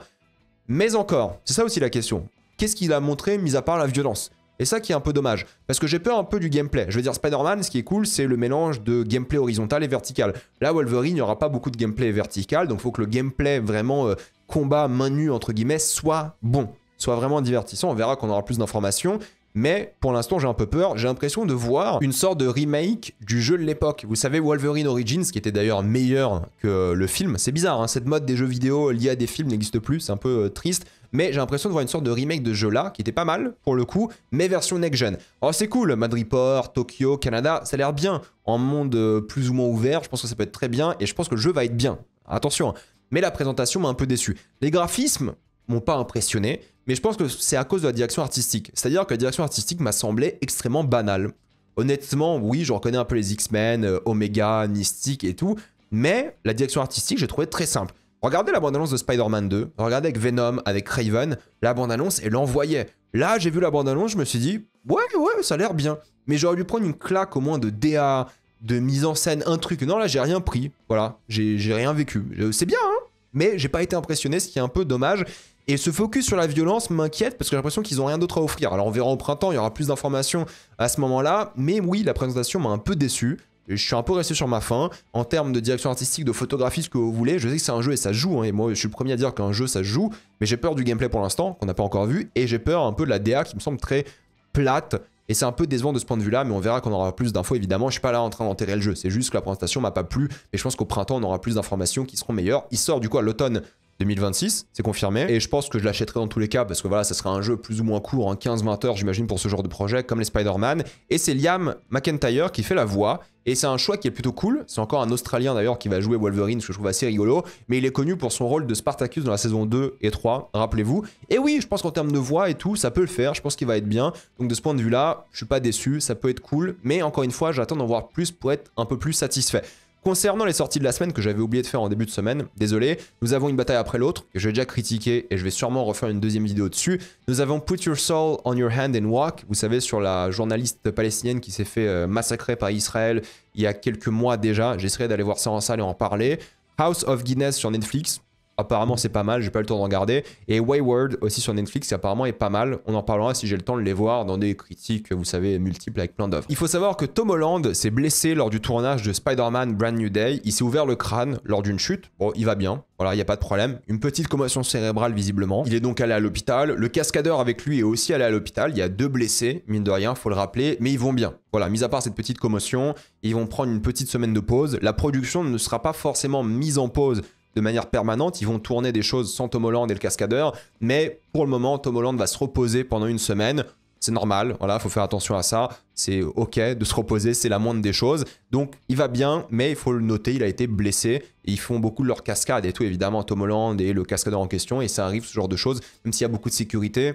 Mais encore, c'est ça aussi la question, qu'est-ce qu'il a montré mis à part la violence ? Et ça qui est un peu dommage, parce que j'ai peur un peu du gameplay. Je veux dire, Spider-Man, ce qui est cool, c'est le mélange de gameplay horizontal et vertical. Là, Wolverine, il n'y aura pas beaucoup de gameplay vertical, donc il faut que le gameplay vraiment combat main nue, entre guillemets, soit bon, soit vraiment divertissant. On verra qu'on aura plus d'informations, mais pour l'instant, j'ai un peu peur. J'ai l'impression de voir une sorte de remake du jeu de l'époque. Vous savez, Wolverine Origins, qui était d'ailleurs meilleur que le film. C'est bizarre, hein, cette mode des jeux vidéo liés à des films n'existe plus, c'est un peu triste. Mais j'ai l'impression de voir une sorte de remake de ce jeu-là, qui était pas mal, pour le coup, mais version next-gen. Alors c'est cool, Madripoor, Tokyo, Canada, ça a l'air bien. En monde plus ou moins ouvert, je pense que ça peut être très bien, et je pense que le jeu va être bien. Attention, hein. Mais la présentation m'a un peu déçu. Les graphismes m'ont pas impressionné, mais je pense que c'est à cause de la direction artistique. C'est-à-dire que la direction artistique m'a semblé extrêmement banale. Honnêtement, oui, je reconnais un peu les X-Men, Omega, Mystique et tout, mais la direction artistique, j'ai trouvé très simple. Regardez la bande-annonce de Spider-Man 2, regardez avec Venom, avec Kraven, la bande-annonce, elle envoyait. Là, j'ai vu la bande-annonce, je me suis dit, ouais, ça a l'air bien. Mais j'aurais dû prendre une claque au moins de DA, de mise en scène, un truc. Non, là, j'ai rien pris. Voilà, j'ai rien vécu. C'est bien, hein, mais j'ai pas été impressionné, ce qui est un peu dommage. Et ce focus sur la violence m'inquiète parce que j'ai l'impression qu'ils ont rien d'autre à offrir. Alors, on verra au printemps, il y aura plus d'informations à ce moment-là. Mais oui, la présentation m'a un peu déçu. Je suis un peu resté sur ma faim. En termes de direction artistique, de photographie, ce que vous voulez, je sais que c'est un jeu et ça se joue, hein, et moi je suis le premier à dire qu'un jeu ça se joue, mais j'ai peur du gameplay pour l'instant, qu'on n'a pas encore vu, et j'ai peur un peu de la DA qui me semble très plate, et c'est un peu décevant de ce point de vue-là, mais on verra qu'on aura plus d'infos évidemment. Je suis pas là en train d'enterrer le jeu, c'est juste que la présentation m'a pas plu, mais je pense qu'au printemps on aura plus d'informations qui seront meilleures. Il sort du coup à l'automne 2026, c'est confirmé, et je pense que je l'achèterai dans tous les cas parce que voilà, ça sera un jeu plus ou moins court, en 15-20 heures j'imagine pour ce genre de projet comme les Spider-Man, et c'est Liam McIntyre qui fait la voix, et c'est un choix qui est plutôt cool. C'est encore un Australien d'ailleurs qui va jouer Wolverine, ce que je trouve assez rigolo, mais il est connu pour son rôle de Spartacus dans la saison 2 et 3, rappelez-vous. Et oui, je pense qu'en termes de voix et tout, ça peut le faire, je pense qu'il va être bien, donc de ce point de vue là, je suis pas déçu, ça peut être cool, mais encore une fois, j'attends d'en voir plus pour être un peu plus satisfait. Concernant les sorties de la semaine que j'avais oublié de faire en début de semaine, désolé, nous avons une bataille après l'autre, que je vais déjà critiquer et je vais sûrement refaire une deuxième vidéo dessus. Nous avons Put Your Soul on Your Hand and Walk, vous savez, sur la journaliste palestinienne qui s'est fait massacrer par Israël il y a quelques mois déjà. J'essaierai d'aller voir ça en salle et en parler. House of Guinness sur Netflix. Apparemment c'est pas mal, j'ai pas le temps de regarder. Et Wayward aussi sur Netflix, qui apparemment est pas mal. On en parlera si j'ai le temps de les voir dans des critiques, vous savez, multiples avec plein d'offres. Il faut savoir que Tom Holland s'est blessé lors du tournage de Spider-Man Brand New Day. Il s'est ouvert le crâne lors d'une chute. Bon, il va bien, voilà, il n'y a pas de problème. Une petite commotion cérébrale visiblement. Il est donc allé à l'hôpital. Le cascadeur avec lui est aussi allé à l'hôpital. Il y a 2 blessés, mine de rien, faut le rappeler, mais ils vont bien. Voilà, mis à part cette petite commotion, ils vont prendre une petite semaine de pause. La production ne sera pas forcément mise en pause de manière permanente, ils vont tourner des choses sans Tom Holland et le cascadeur, mais pour le moment, Tom Holland va se reposer pendant une semaine. C'est normal, voilà, faut faire attention à ça. C'est ok de se reposer, c'est la moindre des choses. Donc, il va bien, mais il faut le noter, il a été blessé. Et ils font beaucoup de leur cascade et tout, évidemment, Tom Holland et le cascadeur en question. Et ça arrive, ce genre de choses. Même s'il y a beaucoup de sécurité,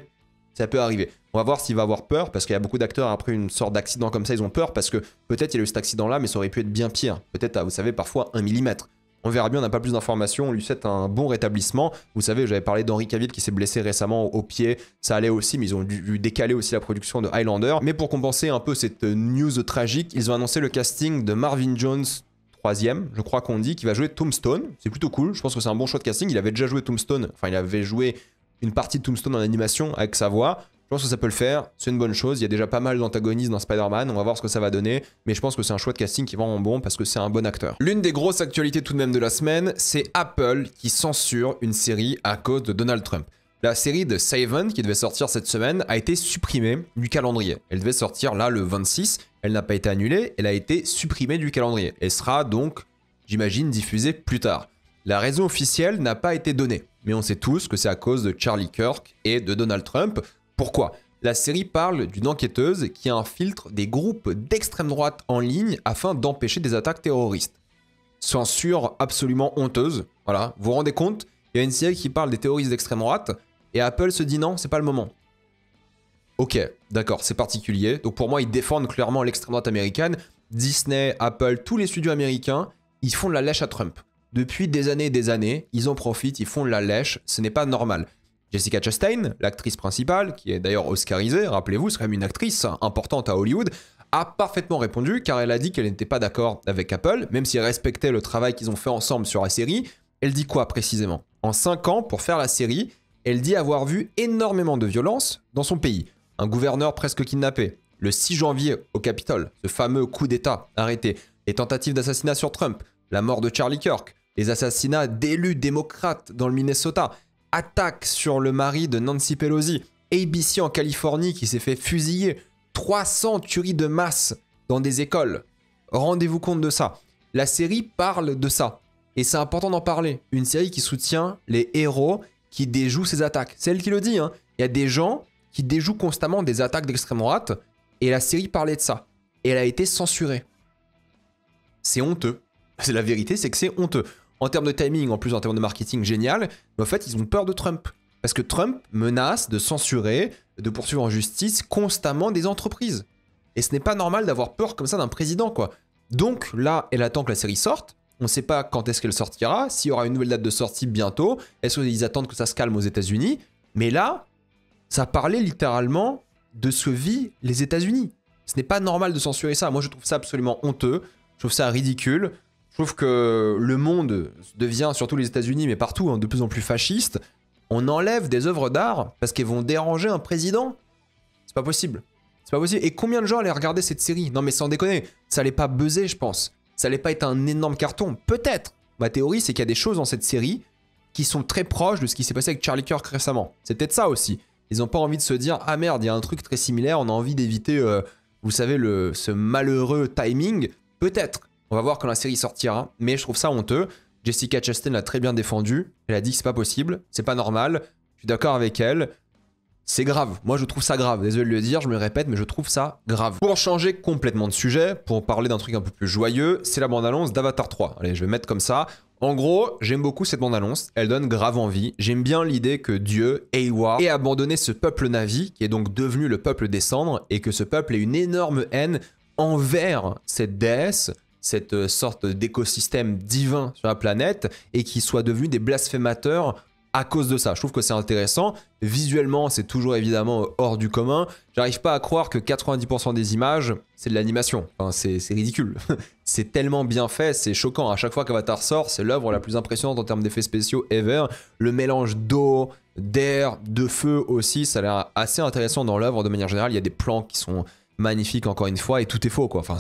ça peut arriver. On va voir s'il va avoir peur, parce qu'il y a beaucoup d'acteurs, après une sorte d'accident comme ça, ils ont peur, parce que peut-être il y a eu cet accident-là, mais ça aurait pu être bien pire. Peut-être, vous savez, parfois 1 millimètre. On verra bien, on n'a pas plus d'informations, on lui souhaite un bon rétablissement. Vous savez, j'avais parlé d'Henry Cavill qui s'est blessé récemment au pied, ça allait aussi, mais ils ont dû décaler aussi la production de Highlander. Mais pour compenser un peu cette news tragique, ils ont annoncé le casting de Marvin Jones, 3e, je crois qu'on dit, qui va jouer Tombstone. C'est plutôt cool, je pense que c'est un bon choix de casting. Il avait déjà joué Tombstone, enfin il avait joué une partie de Tombstone en animation avec sa voix. Je pense que ça peut le faire, c'est une bonne chose. Il y a déjà pas mal d'antagonistes dans Spider-Man, on va voir ce que ça va donner. Mais je pense que c'est un choix de casting qui est vraiment bon parce que c'est un bon acteur. L'une des grosses actualités tout de même de la semaine, c'est Apple qui censure une série à cause de Donald Trump. La série de Seven, qui devait sortir cette semaine, a été supprimée du calendrier. Elle devait sortir là le 26, elle n'a pas été annulée, elle a été supprimée du calendrier. Elle sera donc, j'imagine, diffusée plus tard. La raison officielle n'a pas été donnée, mais on sait tous que c'est à cause de Charlie Kirk et de Donald Trump. Pourquoi ? La série parle d'une enquêteuse qui infiltre des groupes d'extrême droite en ligne afin d'empêcher des attaques terroristes. Censure absolument honteuse, voilà. Vous vous rendez compte ? Il y a une série qui parle des terroristes d'extrême droite et Apple se dit non, c'est pas le moment. Ok, d'accord, c'est particulier. Donc pour moi, ils défendent clairement l'extrême droite américaine. Disney, Apple, tous les studios américains, ils font de la lèche à Trump. Depuis des années, ils en profitent, ils font de la lèche, ce n'est pas normal. Jessica Chastain, l'actrice principale, qui est d'ailleurs oscarisée, rappelez-vous, c'est quand même une actrice importante à Hollywood, a parfaitement répondu car elle a dit qu'elle n'était pas d'accord avec Apple, même si elle respectait le travail qu'ils ont fait ensemble sur la série. Elle dit quoi précisément ? En 5 ans, pour faire la série, elle dit avoir vu énormément de violence dans son pays. Un gouverneur presque kidnappé, le 6 janvier au Capitole, ce fameux coup d'État arrêté, les tentatives d'assassinat sur Trump, la mort de Charlie Kirk, les assassinats d'élus démocrates dans le Minnesota, attaque sur le mari de Nancy Pelosi, ABC en Californie qui s'est fait fusiller, 300 tueries de masse dans des écoles. Rendez-vous compte de ça. La série parle de ça. Et c'est important d'en parler. Une série qui soutient les héros qui déjouent ces attaques. C'est elle qui le dit, hein. Il y a des gens qui déjouent constamment des attaques d'extrême droite et la série parlait de ça. Et elle a été censurée. C'est honteux. C'est la vérité, c'est que c'est honteux. En termes de timing, en plus en termes de marketing, génial. Mais en fait, ils ont peur de Trump. Parce que Trump menace de censurer, de poursuivre en justice constamment des entreprises. Et ce n'est pas normal d'avoir peur comme ça d'un président, quoi. Donc là, elle attend que la série sorte. On ne sait pas quand est-ce qu'elle sortira, s'il y aura une nouvelle date de sortie bientôt. Est-ce qu'ils attendent que ça se calme aux États-Unis? Mais là, ça parlait littéralement de ce que vit les États-Unis. Ce n'est pas normal de censurer ça. Moi, je trouve ça absolument honteux. Je trouve ça ridicule. Je trouve que le monde devient, surtout les États-Unis, mais partout, hein, de plus en plus fasciste. On enlève des œuvres d'art parce qu'elles vont déranger un président. C'est pas possible. C'est pas possible. Et combien de gens allaient regarder cette série? Non mais sans déconner, ça allait pas buzzer, je pense. Ça allait pas être un énorme carton. Peut-être. Ma théorie, c'est qu'il y a des choses dans cette série qui sont très proches de ce qui s'est passé avec Charlie Kirk récemment. C'est peut-être ça aussi. Ils n'ont pas envie de se dire « Ah merde, il y a un truc très similaire, on a envie d'éviter, vous savez, ce malheureux timing. » Peut-être. On va voir quand la série sortira, mais je trouve ça honteux. Jessica Chastain l'a très bien défendu. Elle a dit que c'est pas possible, c'est pas normal. Je suis d'accord avec elle. C'est grave. Moi, je trouve ça grave. Désolé de le dire, je me répète, mais je trouve ça grave. Pour changer complètement de sujet, pour parler d'un truc un peu plus joyeux, c'est la bande-annonce d'Avatar 3. Allez, je vais mettre comme ça. En gros, j'aime beaucoup cette bande-annonce. Elle donne grave envie. J'aime bien l'idée que Dieu, Eywa, ait abandonné ce peuple Na'vi, qui est donc devenu le peuple des cendres, et que ce peuple ait une énorme haine envers cette déesse cette sorte d'écosystème divin sur la planète et qui soient devenus des blasphémateurs à cause de ça. Je trouve que c'est intéressant. Visuellement, c'est toujours évidemment hors du commun. J'arrive pas à croire que 90% des images, c'est de l'animation. Enfin, c'est ridicule. C'est tellement bien fait, c'est choquant. À chaque fois qu'Avatar sort, c'est l'œuvre la plus impressionnante en termes d'effets spéciaux ever. Le mélange d'eau, d'air, de feu aussi, ça a l'air assez intéressant dans l'œuvre de manière générale. Il y a des plans qui sont magnifiques encore une fois et tout est faux, quoi. Enfin,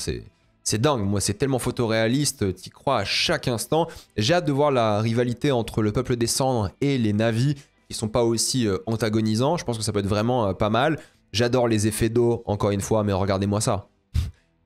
c'est dingue, moi c'est tellement photoréaliste, t'y crois à chaque instant. J'ai hâte de voir la rivalité entre le peuple des cendres et les Na'vi, qui sont pas aussi antagonisants. Je pense que ça peut être vraiment pas mal. J'adore les effets d'eau, encore une fois, mais regardez-moi ça.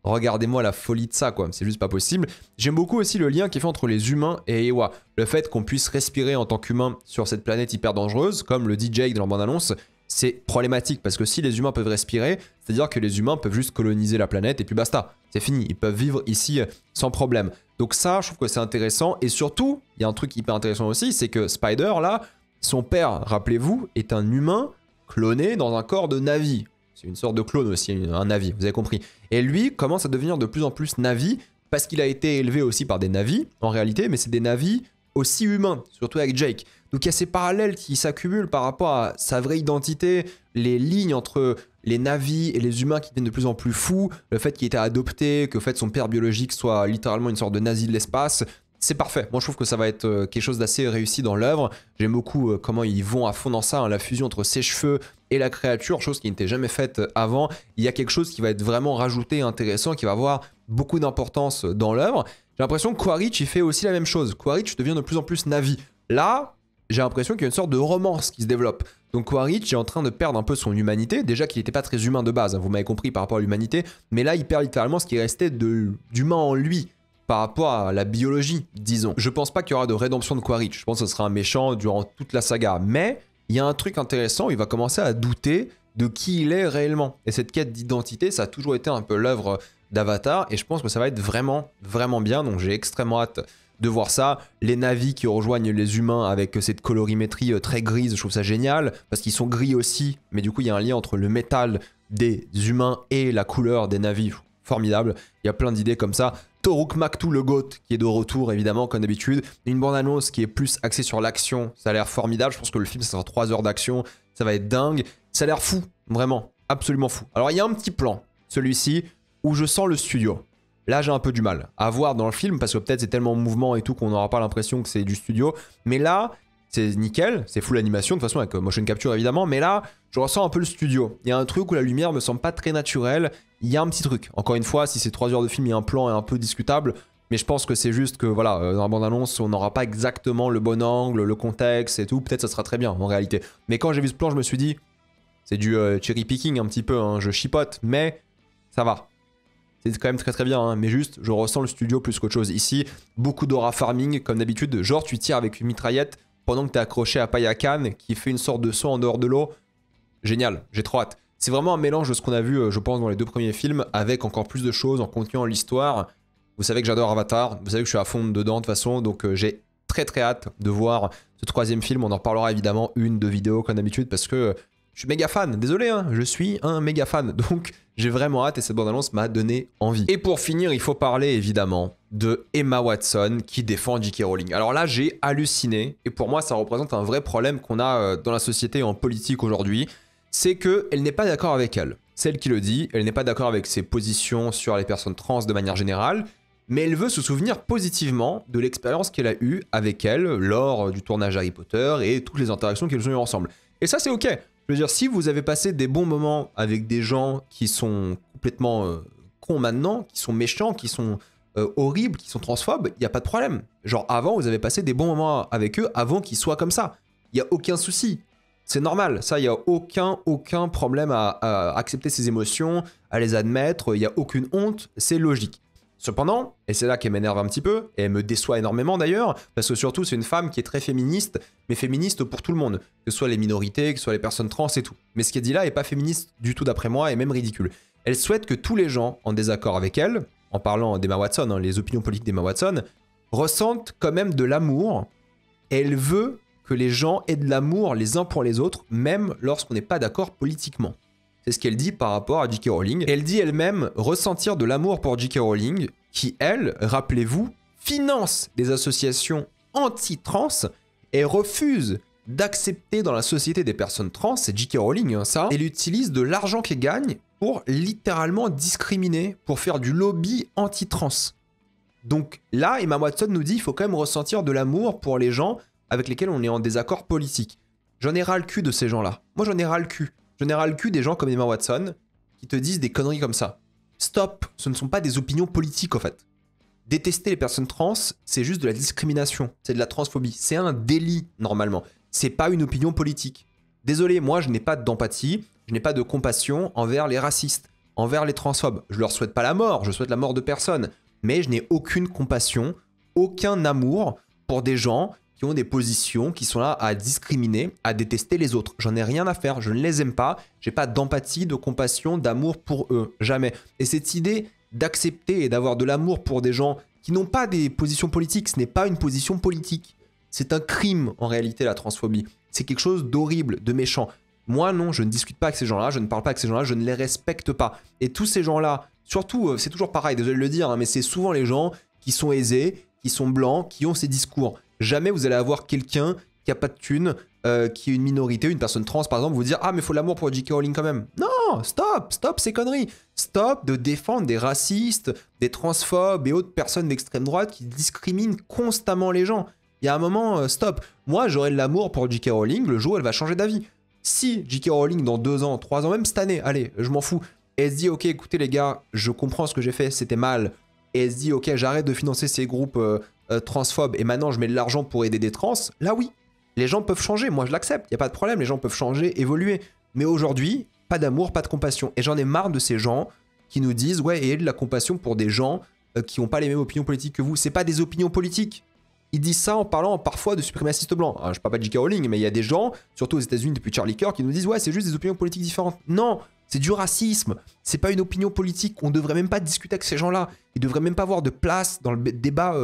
Regardez-moi la folie de ça, quoi. C'est juste pas possible. J'aime beaucoup aussi le lien qui est fait entre les humains et Eywa. Le fait qu'on puisse respirer en tant qu'humain sur cette planète hyper dangereuse, comme le dit Jake dans la bande-annonce, c'est problématique parce que si les humains peuvent respirer, c'est-à-dire que les humains peuvent juste coloniser la planète et puis basta, c'est fini, ils peuvent vivre ici sans problème. Donc ça, je trouve que c'est intéressant et surtout, il y a un truc hyper intéressant aussi, c'est que Spider là, son père, rappelez-vous, est un humain cloné dans un corps de Na'vi. C'est une sorte de clone aussi, un Na'vi, vous avez compris. Et lui commence à devenir de plus en plus Na'vi parce qu'il a été élevé aussi par des Na'vi en réalité, mais c'est des Na'vi aussi humains, surtout avec Jake. Donc il y a ces parallèles qui s'accumulent par rapport à sa vraie identité, les lignes entre les Na'vi et les humains qui deviennent de plus en plus fous, le fait qu'il ait été adopté, que fait son père biologique soit littéralement une sorte de nazi de l'espace. C'est parfait. Moi, je trouve que ça va être quelque chose d'assez réussi dans l'œuvre. J'aime beaucoup comment ils vont à fond dans ça, hein, la fusion entre ses cheveux et la créature, chose qui n'était jamais faite avant. Il y a quelque chose qui va être vraiment rajouté, intéressant, qui va avoir beaucoup d'importance dans l'œuvre. J'ai l'impression que Quaritch, il fait aussi la même chose. Quaritch devient de plus en plus Na'vi. Là, j'ai l'impression qu'il y a une sorte de romance qui se développe. Donc Quaritch est en train de perdre un peu son humanité. Déjà qu'il n'était pas très humain de base, hein, vous m'avez compris par rapport à l'humanité. Mais là, il perd littéralement ce qui restait d'humain en lui. Par rapport à la biologie, disons. Je pense pas qu'il y aura de rédemption de Quaritch. Je pense que ce sera un méchant durant toute la saga. Mais il y a un truc intéressant, il va commencer à douter de qui il est réellement. Et cette quête d'identité, ça a toujours été un peu l'œuvre d'Avatar. Et je pense que ça va être vraiment, vraiment bien. Donc j'ai extrêmement hâte de voir ça. Les Na'vi qui rejoignent les humains avec cette colorimétrie très grise, je trouve ça génial. Parce qu'ils sont gris aussi. Mais du coup, il y a un lien entre le métal des humains et la couleur des Na'vi. Formidable. Il y a plein d'idées comme ça. Toruk Maktou le GOAT qui est de retour évidemment comme d'habitude. Une bande-annonce qui est plus axée sur l'action. Ça a l'air formidable. Je pense que le film ça sera 3 heures d'action. Ça va être dingue. Ça a l'air fou. Vraiment. Absolument fou. Alors il y a un petit plan. Celui-ci où je sens le studio. Là j'ai un peu du mal à voir dans le film parce que peut-être c'est tellement en mouvement et tout qu'on n'aura pas l'impression que c'est du studio. Mais là c'est nickel. C'est full animation de toute façon avec motion capture évidemment. Mais là je ressens un peu le studio. Il y a un truc où la lumière me semble pas très naturelle. Il y a un petit truc. Encore une fois, si c'est 3 heures de film, il y a un plan est un peu discutable. Mais je pense que c'est juste que, voilà, dans la bande-annonce, on n'aura pas exactement le bon angle, le contexte et tout. Peut-être ça sera très bien, en réalité. Mais quand j'ai vu ce plan, je me suis dit, c'est du cherry picking un petit peu, hein, je chipote, mais ça va. C'est quand même très très bien, hein, mais juste, je ressens le studio plus qu'autre chose. Ici, beaucoup d'aura farming, comme d'habitude. Genre, tu tires avec une mitraillette pendant que tu es accroché à Payakan, qui fait une sorte de saut en dehors de l'eau. Génial, j'ai trop hâte. C'est vraiment un mélange de ce qu'on a vu, je pense, dans les 2 premiers films, avec encore plus de choses, en continuant l'histoire. Vous savez que j'adore Avatar, vous savez que je suis à fond dedans de toute façon, donc j'ai très très hâte de voir ce 3e film. On en reparlera évidemment 1-2 vidéos comme d'habitude, parce que je suis méga fan. Désolé, hein, je suis un méga fan, donc j'ai vraiment hâte et cette bande-annonce m'a donné envie. Et pour finir, il faut parler évidemment de Emma Watson qui défend J.K. Rowling. Alors là, j'ai halluciné, et pour moi, ça représente un vrai problème qu'on a dans la société et en politique aujourd'hui. C'est qu'elle n'est pas d'accord avec elle. Celle qui le dit, elle n'est pas d'accord avec ses positions sur les personnes trans de manière générale, mais elle veut se souvenir positivement de l'expérience qu'elle a eue avec elle lors du tournage Harry Potter et toutes les interactions qu'elles ont eues ensemble. Et ça, c'est ok. Je veux dire, si vous avez passé des bons moments avec des gens qui sont complètement cons maintenant, qui sont méchants, qui sont horribles, qui sont transphobes, il n'y a pas de problème. Genre avant, vous avez passé des bons moments avec eux avant qu'ils soient comme ça. Il n'y a aucun souci. C'est normal, ça, il n'y a aucun problème à accepter ses émotions, à les admettre, il n'y a aucune honte, c'est logique. Cependant, et c'est là qu'elle m'énerve un petit peu, et elle me déçoit énormément d'ailleurs, parce que surtout c'est une femme qui est très féministe, mais féministe pour tout le monde, que ce soit les minorités, que ce soit les personnes trans et tout. Mais ce qu'elle dit là n'est pas féministe du tout d'après moi, et même ridicule. Elle souhaite que tous les gens en désaccord avec elle, en parlant d'Emma Watson, hein, les opinions politiques d'Emma Watson, ressentent quand même de l'amour, et elle veut que les gens aient de l'amour les uns pour les autres, même lorsqu'on n'est pas d'accord politiquement. C'est ce qu'elle dit par rapport à J.K. Rowling. Elle dit elle-même ressentir de l'amour pour J.K. Rowling, qui, elle, rappelez-vous, finance des associations anti-trans et refuse d'accepter dans la société des personnes trans, c'est J.K. Rowling, hein, ça, elle utilise de l'argent qu'elle gagne pour littéralement discriminer, pour faire du lobby anti-trans. Donc là, Emma Watson nous dit qu'il faut quand même ressentir de l'amour pour les gens avec lesquels on est en désaccord politique. J'en ai ras le cul de ces gens-là. Moi, j'en ai ras le cul. J'en ai ras le cul des gens comme Emma Watson qui te disent des conneries comme ça. Stop, ce ne sont pas des opinions politiques, en fait. Détester les personnes trans, c'est juste de la discrimination, c'est de la transphobie. C'est un délit, normalement. C'est pas une opinion politique. Désolé, moi, je n'ai pas d'empathie, je n'ai pas de compassion envers les racistes, envers les transphobes. Je leur souhaite pas la mort, je souhaite la mort de personne. Mais je n'ai aucune compassion, aucun amour pour des gens qui ont des positions qui sont là à discriminer, à détester les autres. J'en ai rien à faire, je ne les aime pas, j'ai pas d'empathie, de compassion, d'amour pour eux, jamais. Et cette idée d'accepter et d'avoir de l'amour pour des gens qui n'ont pas des positions politiques, ce n'est pas une position politique. C'est un crime en réalité la transphobie. C'est quelque chose d'horrible, de méchant. Moi non, je ne discute pas avec ces gens-là, je ne parle pas avec ces gens-là, je ne les respecte pas. Et tous ces gens-là, surtout, c'est toujours pareil, désolé de le dire, hein, mais c'est souvent les gens qui sont aisés, qui sont blancs, qui ont ces discours. Jamais vous allez avoir quelqu'un qui a pas de thune, qui est une minorité, une personne trans par exemple, vous dire « Ah mais faut de l'amour pour J.K. Rowling quand même ». Non, stop ces conneries. Stop de défendre des racistes, des transphobes et autres personnes d'extrême droite qui discriminent constamment les gens. Il y a un moment, stop. Moi j'aurai de l'amour pour J.K. Rowling le jour où elle va changer d'avis. Si J.K. Rowling dans 2 ans, 3 ans, même cette année, allez, je m'en fous, et elle se dit « Ok, écoutez les gars, je comprends ce que j'ai fait, c'était mal ». Et elle se dit « Ok, j'arrête de financer ces groupes transphobes et maintenant je mets de l'argent pour aider des trans », là oui, les gens peuvent changer, moi je l'accepte, il n'y a pas de problème, les gens peuvent changer, évoluer. Mais aujourd'hui, pas d'amour, pas de compassion. Et j'en ai marre de ces gens qui nous disent « Ouais, ayez de la compassion pour des gens qui n'ont pas les mêmes opinions politiques que vous ». C'est pas des opinions politiques. Ils disent ça en parlant parfois de suprémacistes blancs. Alors, je parle pas de J.K. Rowling, mais il y a des gens, surtout aux États-Unis depuis Charlie Kirk, qui nous disent « Ouais, c'est juste des opinions politiques différentes ». Non, c'est du racisme. C'est pas une opinion politique. On devrait même pas discuter avec ces gens-là. Ils devraient même pas avoir de place dans le débat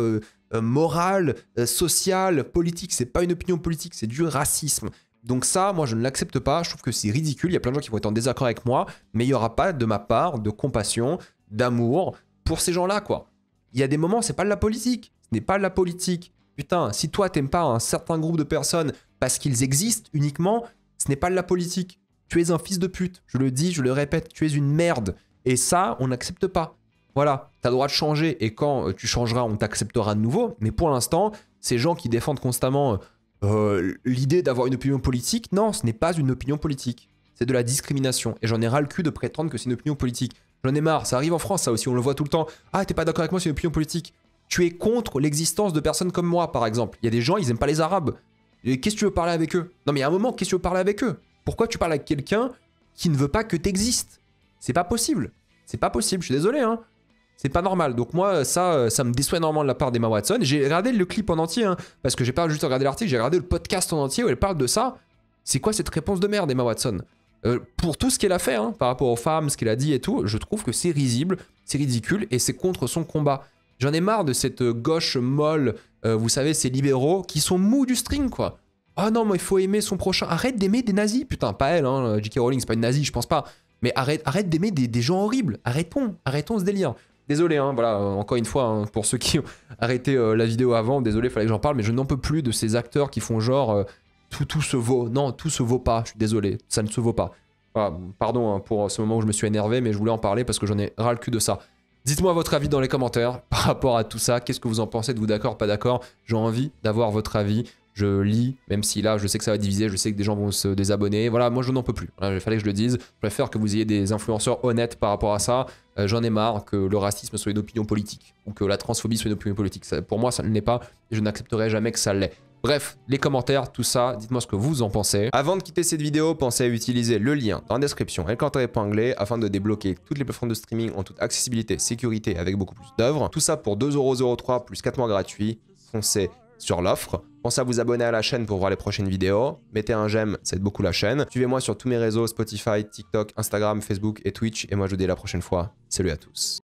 moral, social, politique. C'est pas une opinion politique, c'est du racisme. Donc ça, moi, je ne l'accepte pas. Je trouve que c'est ridicule. Il y a plein de gens qui vont être en désaccord avec moi, mais il n'y aura pas de ma part de compassion, d'amour pour ces gens-là, quoi. Il y a des moments, c'est pas de la politique. Ce n'est pas de la politique. Putain, si toi, t'aimes pas un certain groupe de personnes parce qu'ils existent uniquement, ce n'est pas de la politique. Tu es un fils de pute. Je le dis, je le répète, tu es une merde. Et ça, on n'accepte pas. Voilà, t'as le droit de changer et quand tu changeras, on t'acceptera de nouveau. Mais pour l'instant, ces gens qui défendent constamment l'idée d'avoir une opinion politique, non, ce n'est pas une opinion politique. C'est de la discrimination. Et j'en ai ras le cul de prétendre que c'est une opinion politique. J'en ai marre, ça arrive en France, ça aussi, on le voit tout le temps. Ah, t'es pas d'accord avec moi, c'est une opinion politique. Tu es contre l'existence de personnes comme moi, par exemple. Il y a des gens, ils aiment pas les Arabes. Qu'est-ce que tu veux parler avec eux? Non, mais il y a un moment, qu'est-ce que tu veux parler avec eux? Pourquoi tu parles avec quelqu'un qui ne veut pas que t'existes? C'est pas possible. C'est pas possible, je suis désolé, hein. C'est pas normal. Donc moi, ça me déçoit énormément de la part d'Emma Watson. J'ai regardé le clip en entier, hein, parce que j'ai pas juste regardé l'article, j'ai regardé le podcast en entier où elle parle de ça. C'est quoi cette réponse de merde, Emma Watson? Pour tout ce qu'elle a fait, hein, par rapport aux femmes, ce qu'elle a dit et tout, je trouve que c'est risible, c'est ridicule et c'est contre son combat. J'en ai marre de cette gauche molle, vous savez, ces libéraux qui sont mous du string, quoi. Ah non, mais il faut aimer son prochain. Arrête d'aimer des nazis. Putain, pas elle, hein. J.K. Rowling, c'est pas une nazie, je pense pas. Mais arrête d'aimer des gens horribles. Arrêtons ce délire. Désolé, hein, voilà, encore une fois, hein, pour ceux qui ont arrêté la vidéo avant, désolé, fallait que j'en parle, mais je n'en peux plus de ces acteurs qui font genre tout se vaut. Non, tout se vaut pas, je suis désolé, ça ne se vaut pas. Voilà, pardon hein, pour ce moment où je me suis énervé, mais je voulais en parler parce que j'en ai ras le cul de ça. Dites-moi votre avis dans les commentaires par rapport à tout ça. Qu'est-ce que vous en pensez? Êtes-vous d'accord, pas d'accord? J'ai envie d'avoir votre avis. Je lis, même si là, je sais que ça va diviser, je sais que des gens vont se désabonner. Voilà, moi, je n'en peux plus. Voilà, il fallait que je le dise. Je préfère que vous ayez des influenceurs honnêtes par rapport à ça. J'en ai marre que le racisme soit une opinion politique ou que la transphobie soit une opinion politique. Ça, pour moi, ça ne l'est pas et je n'accepterai jamais que ça l'est. Bref, les commentaires, tout ça, dites-moi ce que vous en pensez. Avant de quitter cette vidéo, pensez à utiliser le lien dans la description et le commentaire épinglé afin de débloquer toutes les plateformes de streaming en toute accessibilité, sécurité avec beaucoup plus d'œuvres. Tout ça pour 2,03€ plus 4 mois gratuits. Foncez sur l'offre. Pensez à vous abonner à la chaîne pour voir les prochaines vidéos. Mettez un j'aime, ça aide beaucoup la chaîne. Suivez-moi sur tous mes réseaux, Spotify, TikTok, Instagram, Facebook et Twitch. Et moi je vous dis à la prochaine fois. Salut à tous.